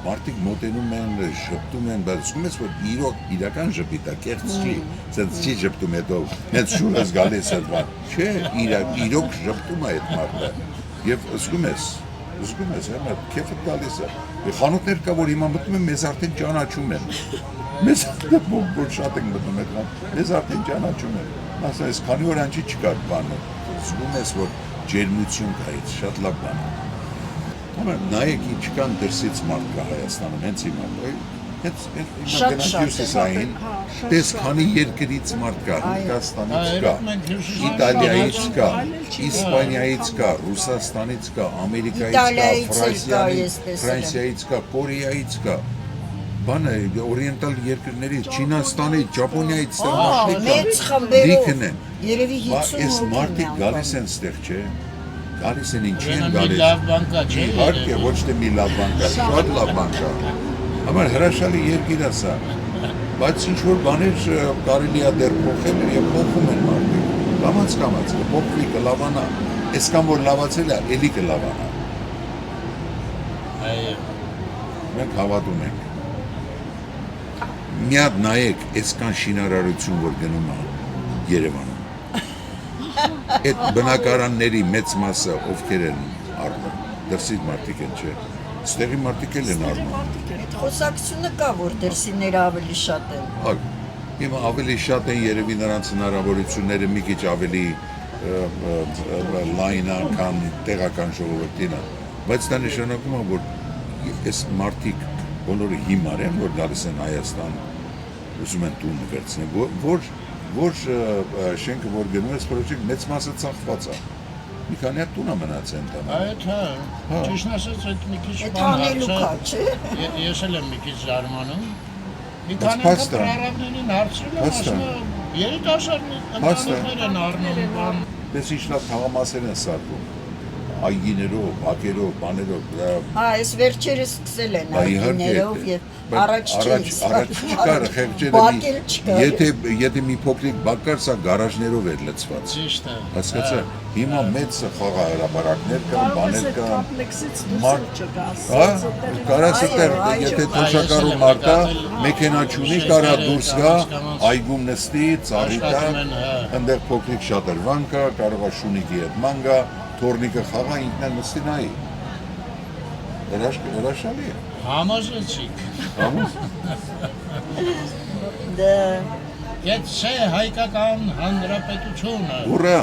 F: Մարդիկ մոտենում են, ժպտում են, բայց զգում ես, որ իրական ժպիտ է, կեղծ չի, սենց չի ժպտում հետո, հենց շուր ես գալիս այդ բան, չէ, իրոք ժպտում է այդ մարդը, և զգում ես, քեֆդ գալիս է, խանութներ կա, որ հիմա մտնում են, մեզ արդեն ճանաչում են, մեզ որ շատ ենք մտնում այդ բան, մեզ արդեն ճանաչում են, ասա ես քանի օր անջի չկար բանը, զգում ես, որ ջերմություն կա, շատ լավ բան է։ Նայեք ինչքան դրսից մարդ կա Հայաստանում, հենց հիմա, հենց հյուսիսային, տես քանի երկրից մարդ կա, Հնդկաստանից կա, Իտալիայից կա, Իսպանիայից կա, Ռուսաստանից կա, Ամերիկայից կա, Ֆրանսիայից կա, Կորեայից կա, բանը, օրիենտալ երկրներից, Չինաստանից, Ճապոնիայից լիքն են, այս մարդիկ գալիս են ստեղ, չէ, գալիս են ինչի են գալիս, իհարկե ոչ թե մի լավ բան կա, շատ լավ բան կա, համար հրաշալի երկիր է սա, բայց ինչ-որ բաներ կարելի է դեռ փոխել և փոխում են մարդիկ, կամաց կփոխվի կլավանա, այսքան որ լավացել է, էլի կլավանա, մենք հավատում ենք, մի հատ նայեք այսքան շինարարություն, որ գնում է Երևանում, այդ բնակարանների մեծ մասը ովքեր են առնում, դրսից մարդիկ են, չէ, ստեղի մարդիկ էլ են առնում։
B: Խոսակցությունը կա, որ դրսիները ավելի շատ են։
F: Հիմա ավելի շատ են երևի նրանց հնարավորությունները մի քիչ ավելի լայն են, քան տեղական ժողովրդին, բայց դա նշանակում է, որ այս մարդիկ բոլորը հիմար են, որ գալիս են Հայաստան, ուզում են տուն վերցնել, որ շենքը, որ գնում ես պրոջեք, մեծ մասը ծախված է, մի քանի հատ տուն է մնացել ընդամենը։
H: Այդ ճիշտ ասած, այդ մի քիչ
B: բան հարցը,
H: ես էլ եմ մի քիչ զարմանում, մի քանի հատ պրարավներին հարցրել եմ, ասում երիտասարդ ընտանիքներ են առնում բան։
F: Պես ինչ լավ թաղամասեր են սարքում, այգիներով, բակերով, բաներով։
B: Այս վերջերս սկսել են այգիներով և առաջ
F: չկար խեղճերը, եթե մի փոքրիկ բակ կար, սա գարաժներով էր լցված։
H: Ճիշտ է։
F: Հասկացա, հիմա մեծ խաղահրապարակներ կան, բաներ կան։ Կարաս այդտեղ, եթե թոշակառու մարդ կա, մեքենա չունի, կարա դուրս գա, այգում նստի, ծառի տակ, այնտեղ փոքրիկ շատրվան կա, կարող է շունիկի հետ ման գա, թորնիկը խաղա, ինքն էլ նստի նայի։ Հրաշալի է։
H: Համոզեցիք։ Ետ չէ հայկական հանրապետությունը։
F: Ուրա։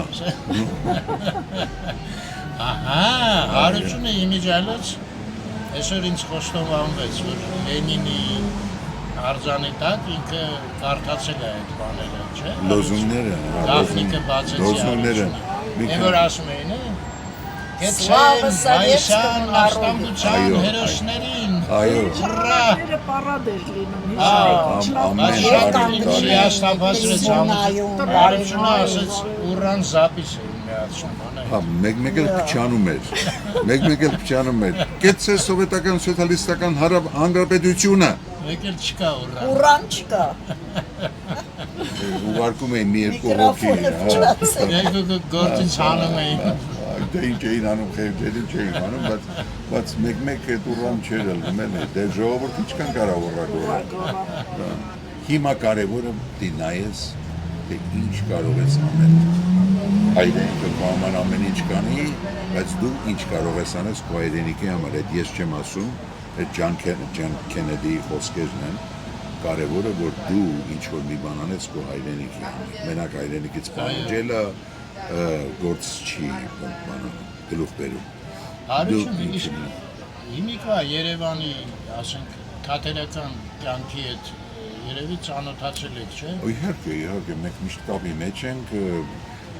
H: Ահա, հարությունը իմիջալոց, այսօր ինձ խոստովանվեց, որ Լենինի արձանի տակ ինքը կարդացել է այդ բաները, չէ։
F: Լոզունները։
H: Գաղտնիքը բացեցի հարությունը։ Են որ ասում էին,
B: Սլավը
H: Հայաստան ապստամբության հերոսներին։
F: Այո։
G: Հրավերը պարադ էր լինում,
H: հիշատապացրեց հարությունը ասեց ուռան զապիս էին միացում։
F: Մեկ-մեկ էլ փչանում էր, կեցե սովետական սոցիալիստական հանրապետությունը։
H: Մեկ էլ չկա ուռան։
B: Ուռան չկա։
F: Ուղարկում էին մի երկու հոգի։
H: Երկու գործին ցանում էին։
F: թե ինչ էին անում խեղճերին չէին անում, բայց մեկ-մեկ այդ ուռան չէր ելնում էլի, դե ժողովուրդը ինչքան կարող ուռագորել։ Հիմա կարևորը դի նայես, թե ինչ կարող ես անել։ Հայրենիքը կաման ամեն ինչ կանի, բայց դու ինչ կարող ես անես քո հայրենիքի համար, այդ ես չեմ ասում, այդ Ջան Քենեդիի խոսքերն են, կարևորը որ դու ինչ որ մի բան անես քո հայրենիքի համար, մենակ հայրենիքից պահանջելը գործ չի գլուխ բերում։
H: Արություն, հիմիկվա Երևանի, ասենք, թատերական կյանքի հետ երևի ծանոթացել եք, չէ՞։
F: Իհարկե, մենք միշտ կապի մեջ ենք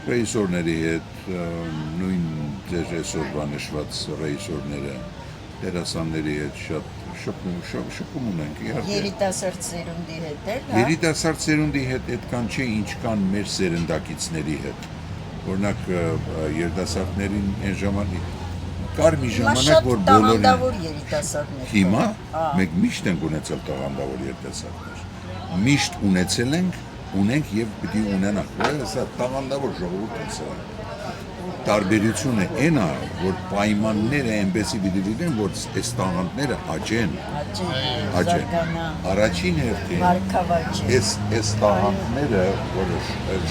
F: ռեժիսորների հետ, նույն ձեր այսօրվա նշված ռեժիսորները, դերասանների հետ շատ շփում ունենք, իհարկե։
B: Երիտասարդ սերունդի հետ էլ, հա։
F: Երիտասարդ սերունդի հետ այդքան չէ, ինչքան մեր սերնդակիցների հետ։ Օրինակ երիտասարդներին այն ժամանակ կար մի ժամանակ, որ
B: տաղանդավոր երիտասարդներ։
F: Հիմա մենք միշտ ենք ունեցել տաղանդավոր երիտասարդներ։ Միշտ ունեցել ունենք եւ պիտի ունենանք։ Սա տաղանդավոր ժողովուրդ է սա։ Տարբերությունը այն է, որ պայմանները այնպեսի պիտի լինեն, որ այս տաղանդները աճեն։ Առաջին հերթին այս տաղանդները, որը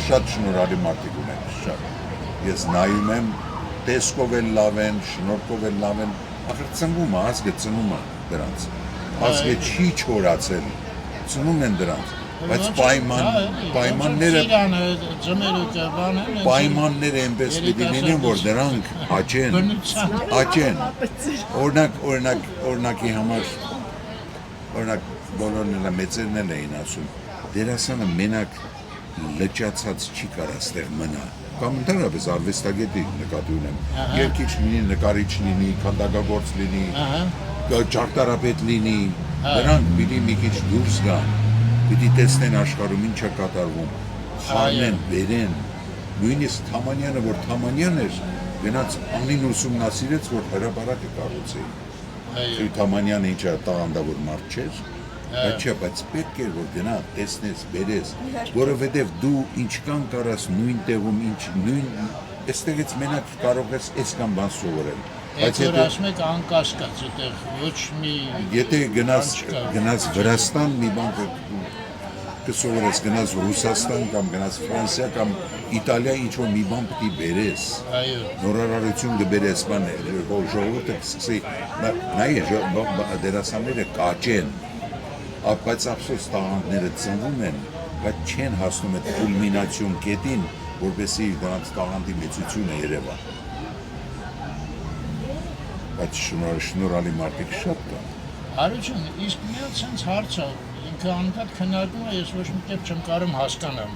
F: շատ շնորհալի մարդիկ ունեն, շատ։ Ես նայում եմ, տեսքով էլ լավ են, շնորհքով էլ լավ են, ախր ծնվում է, ազգը ծնում է դրանց։ Ազգը չի չորացել, ծնում են դրանց։ Բայց պայմանները այնպես պիտի լինեն, որ դրանք աճեն։ Օրինակի համար, բոլորն էլ մեծերն էլ էին ասում, դերասանը մենակ լճացած չի կարա ստեղ մնա։ Կամ ընդհանրապես արվեստագետի նկատի ունեմ, երգիչ լինի, նկարիչ լինի, քանդակագործ լինի, ճարտարապետ լինի, նրանք պիտի մի քիչ դուրս գան, պիտի տեսնեն աշխարհում ինչ է կատարվում, խառնեն, բերեն, նույնիսկ Թամանյանը, որ Թամանյան էր, գնաց անին ուսումնասիրեց, որ հրապարակը կառուցեին։ Թամանյանը ինչ է տաղանդավոր մարդ չէր, բայց պետք էր որ գնա, տեսնես, բերես, որովհետև դու ինչքան կարաս նույն տեղում, նույն, այստեղից մենակ կարող ես այսքան բան սովորել։
H: Այդ որ ասում եք անկասկած, այդտեղ ոչ մի…
F: Եթե գնաս Վրաստան, մի բան կսովորես, գնաս Ռուսաստան կամ գնաս Ֆրանսիա կամ Իտալիա ինչ-որ մի բան պիտի բերես, նորարարություն կբերես, ժողովուրդը կսկսի, նայ դերասանները կաճեն, բայց ափսոս տաղանդները ծնվում են, բայց չեն հասնում այդ կուլմինացիոն կետին, որպեսզի դրանց տաղանդի մեծությունը երևա։ Բայց շնորհալի մարդիկ շատ կան։
H: Արություն, իսկ միած sense հարցը, ինքը անդադ քննարկում է, ես ոչ մի կերպ չեմ կարող հասկանամ։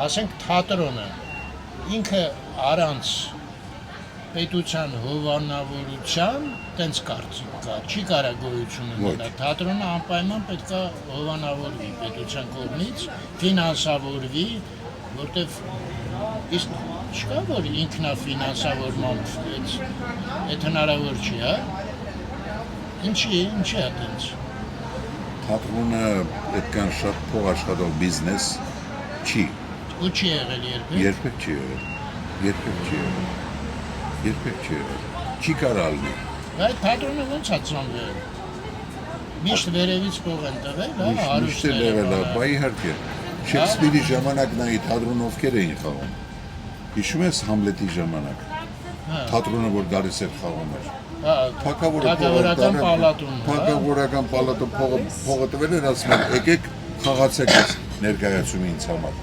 H: Ասենք թատրոնը, ինքը առանց պետության հովանավորության տենց կարծիք կա, չի կարա գոյություն ունենա։ Թատրոնը անպայման պետք է հովանավորվի պետության կողմից, ֆինանսավորվի, որտեվ իսկ չկա որ ինքնաֆինանսավորմամբ այդ հնարավոր չի, հա։ Ինչի է այդպես։
F: Թատրոնը այդքան շատ փող աշխատող բիզնես չի։
H: Ու չի եղել երբեք։
F: Երբեք չի եղել։ Չի կարա լինի։
H: Այդ թատրոնը ո՞նց է ծնվել։ Միշտ վերևից փող են տվել, հա, հարուստները։
F: Բա իհարկե։ Շեքսպիրի ժամանակն այդ թատրոնը ովքեր էին խաղում։ Հիշում ես Համլետի ժամանակ։ Թատրոնը որ գալիս էր խաղում էր։
H: Թագավորական պալատում։
F: Թագավորական պալատում փողը տվել էր, ասում են, եկեք խաղացեք ներկայացումը ինձ համար։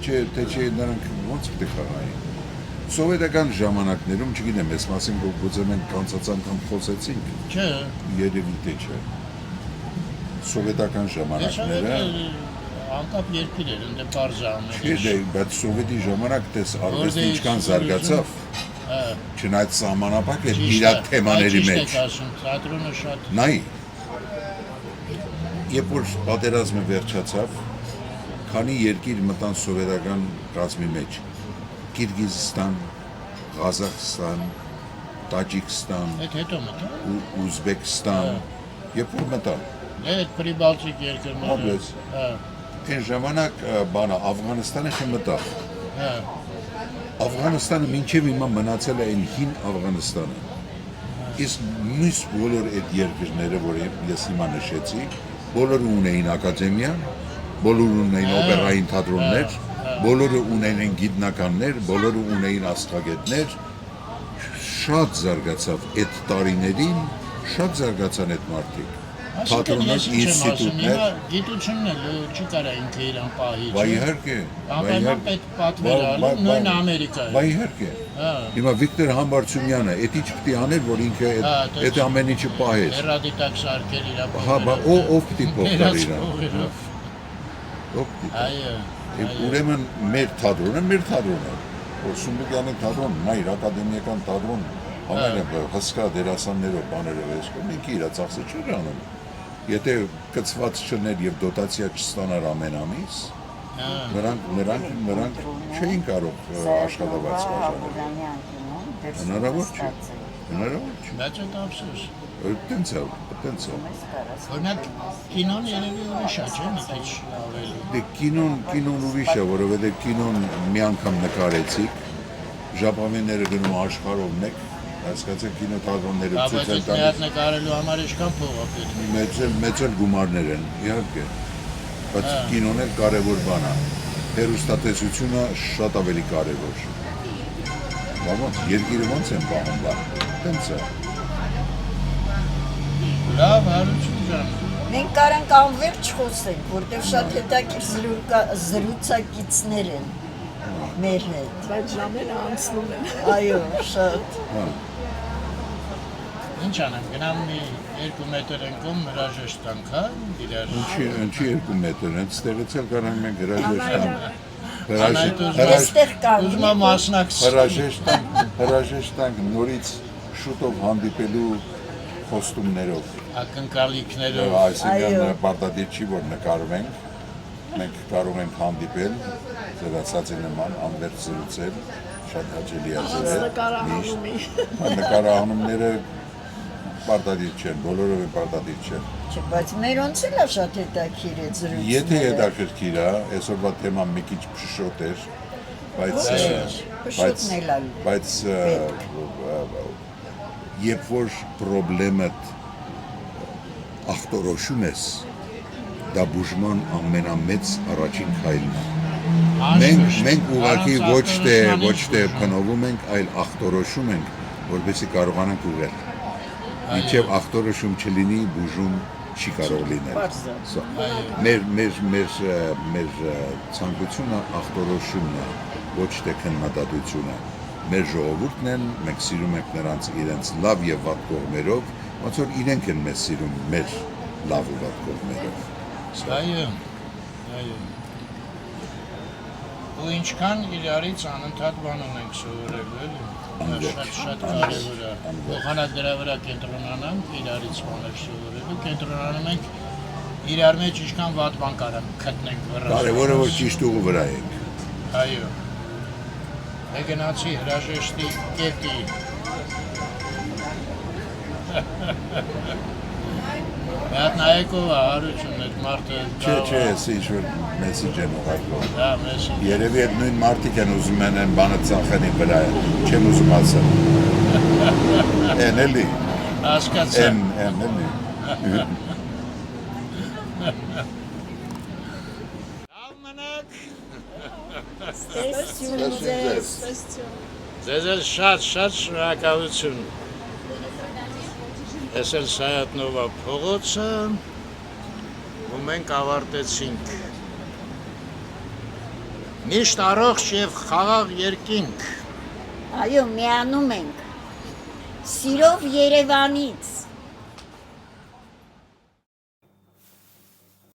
F: Թե չէ նրանք ո՞նց պետք է խաղային։ Սովետական ժամանակներում, չգիտեմ, այս մասին գուցե մենք կանցած անգամ խոսեցինք։
H: Չէ։
F: Երևի թե չէ։ Սովետական ժամանակները
H: անկապ երկիր էր, ընդ պարզա ամեն ինչ։
F: Չէ, բայց սովետի ժամանակ տես արվեստը ինչքան զարգացավ։ Չնայած սահմանափակ էր իր թեմաների մեջ։
H: Թատրոնը շատ։
F: Նայ, երբ որ պատերազմը վերջացավ, քանի երկիր մտան սովետական կազմի մեջ։ Կիրգիզստան, Ղազախստան, Տաջիկստան, Ուզբեկստան, երբ որ մտան։
H: Այդ Պրիբալտիկ երկրները։
F: Այն ժամանակ բանը Աֆղանստանը չմտավ։ Աֆղանստանը մինչև հիմա մնացել է այն հին Աֆղանստանը։ Իսկ մյուս բոլոր այդ երկրները, որ ես հիմա նշեցի, բոլորը ունեին ակադեմիա, բոլորը ունեին օպերային թատրոններ, բոլորը ունեին գիտնականներ, բոլորը ունեին աստղագետներ, շատ զարգացավ այդ տարիներին, շատ զարգացան այդ մարդիկ։ Թատրոններ, ինստիտուտներ,
H: գիտությունն էլ չի կարա ինքը իրան պահի,
F: Բա իհարկե,
H: Անպայման պետք պատվերալու նույն Ամերիկայում։
F: Բա իհարկե։ Հիմա Վիկտոր Համբարձումյանը էդ ինչ պիտի աներ, որ ինքը այդ ամեն ինչը պահեր։
H: Հեռադիտակ սարքել իրա պատվերը։
F: Հա, բա ով պիտի փոխար իրան։ Ով պիտի։
H: Այո։
F: Ուրեմն մեր թատրոնը, որ Սունդուկյանի թատրոնն, նա իր ակադեմիական թատրոն, համարյա հսկա դերասաններով բաներով ես կողմ, ինքը իր ծախսը չէր անում։ Եթե կցված չներ եւ դոտացիա չստանար ամեն ամիս, նրանք չէին կարող աշխատավարձ բաժանել։ Հնարավոր չէ։
H: Բայց այդ ափսոս։
F: Տենց է։
H: Օրինակ կինոն երևի ուրիշ է, չէ՞, մի քիչ ավելի։
F: Դե կինոն ուրիշ է, որովհետեւ կինոն մի անգամ նկարեցիք, ժապավենները գնում աշխարհով մեկ, հասկացեք կինոթատրոնները
H: ցույց են տալիս։ Բայց մի հատ նկարելու համար ինչքան փող է պետք։
F: Մեծ գումարներ են, իհարկե։ Բայց կինոն էլ կարևոր բան է։ Հեռուստատեսությունը շատ ավելի կարևոր։ Բա ոնց երկիրը ոնց են բանում բա։ Տենց է։
H: Լավ, հարություն ջան։
B: Մենք կարանք անվերջ խոսենք, որտեղ շատ հետաքրքիր զրուցակիցներ են մեր հետ։
G: Բայց ժամերը անցնում են։
B: Այո, շատ։
H: Ինչ անեմ, գնամ մի 2 մետր ընկում հրաժեշտ տանք, հա, իրար։
F: Ինչի 2 մետր, հենց ստեղից էլ կարանք մենք հրաժեշտ տանք նորից շուտով հանդիպելու խոստումներով։
H: Ակնկալիքներով։
F: Այսինքն պարտադիր չի, որ նկարվենք, մենք կարող ենք հանդիպել, զրացածի նման, անվերջ զրուցել, շատ հաճելի է ձևել։ Նկարահանումները պարտադիր չեն, բոլորով է պարտադիր չեն։
B: Բայց մերոնց էլ է շատ հետաքրքիր է զրույցները։
F: Եթե հետաքրքիր է, այսօրվա թեման մի քիչ փշոտ էր, բայց երբ որ պրոբլեմդ ախտորոշում ես, դա բուժման ամենամեծ առաջին քայլն է։ Մենք ուղղակի ոչ թե փնովում ենք, այլ ախտորոշում ենք, որպեսզի կարողանանք ուղղել։ Մինչև ախտորոշում չլինի, բուժում չի կարող լինել։ Մեր ցանկությունը ախտորոշումն է, ոչ թե քննադատությունը։ Մեր ժողովուրդն են, մենք սիրում ենք նրանց իրենց լավ եւ վատ կողմերով, ոնց որ իրենք են մեզ սիրում մեր լավ ու վատ կողմերով։
H: Այո։ Ու ինչքան իրարից անընդհատ բան ունենք սովորելու, էլի։ Շատ կարևոր է։ Փոխանակ դրա վրա կենտրոնանանք, իրարից բաներ սովորելու, կենտրոնանում ենք իրար մեջ ինչքան վատ բան կարանք գտնենք վրա։
F: Կարևորը որ ճիշտ ուղու վրա ենք։
H: Այո։ Գնացի հրաժեշտի կետի։ Այդ նայեկով հարություն այդ մարդը։
F: Չէ, ես ինչ-որ մեսիջ եմ ուղարկում։
H: Դա մեսիջ։
F: Երևի այդ նույն մարդիկ են ուզում են բանը ծախենի վրա, չեմ ուզում ասել։ Են էլի։
H: Հասկացա։
F: Են էլի։
H: Լավ մնաք։ Ձեզ էլ շատ շնորհակալություն։ Ես էլ Սայաթնովա փողոցը ու մենք ավարտեցինք։ Միշտ առողջ եւ խաղաղ երկինք։
B: Այո, միանում ենք։ Սիրով Երևանից։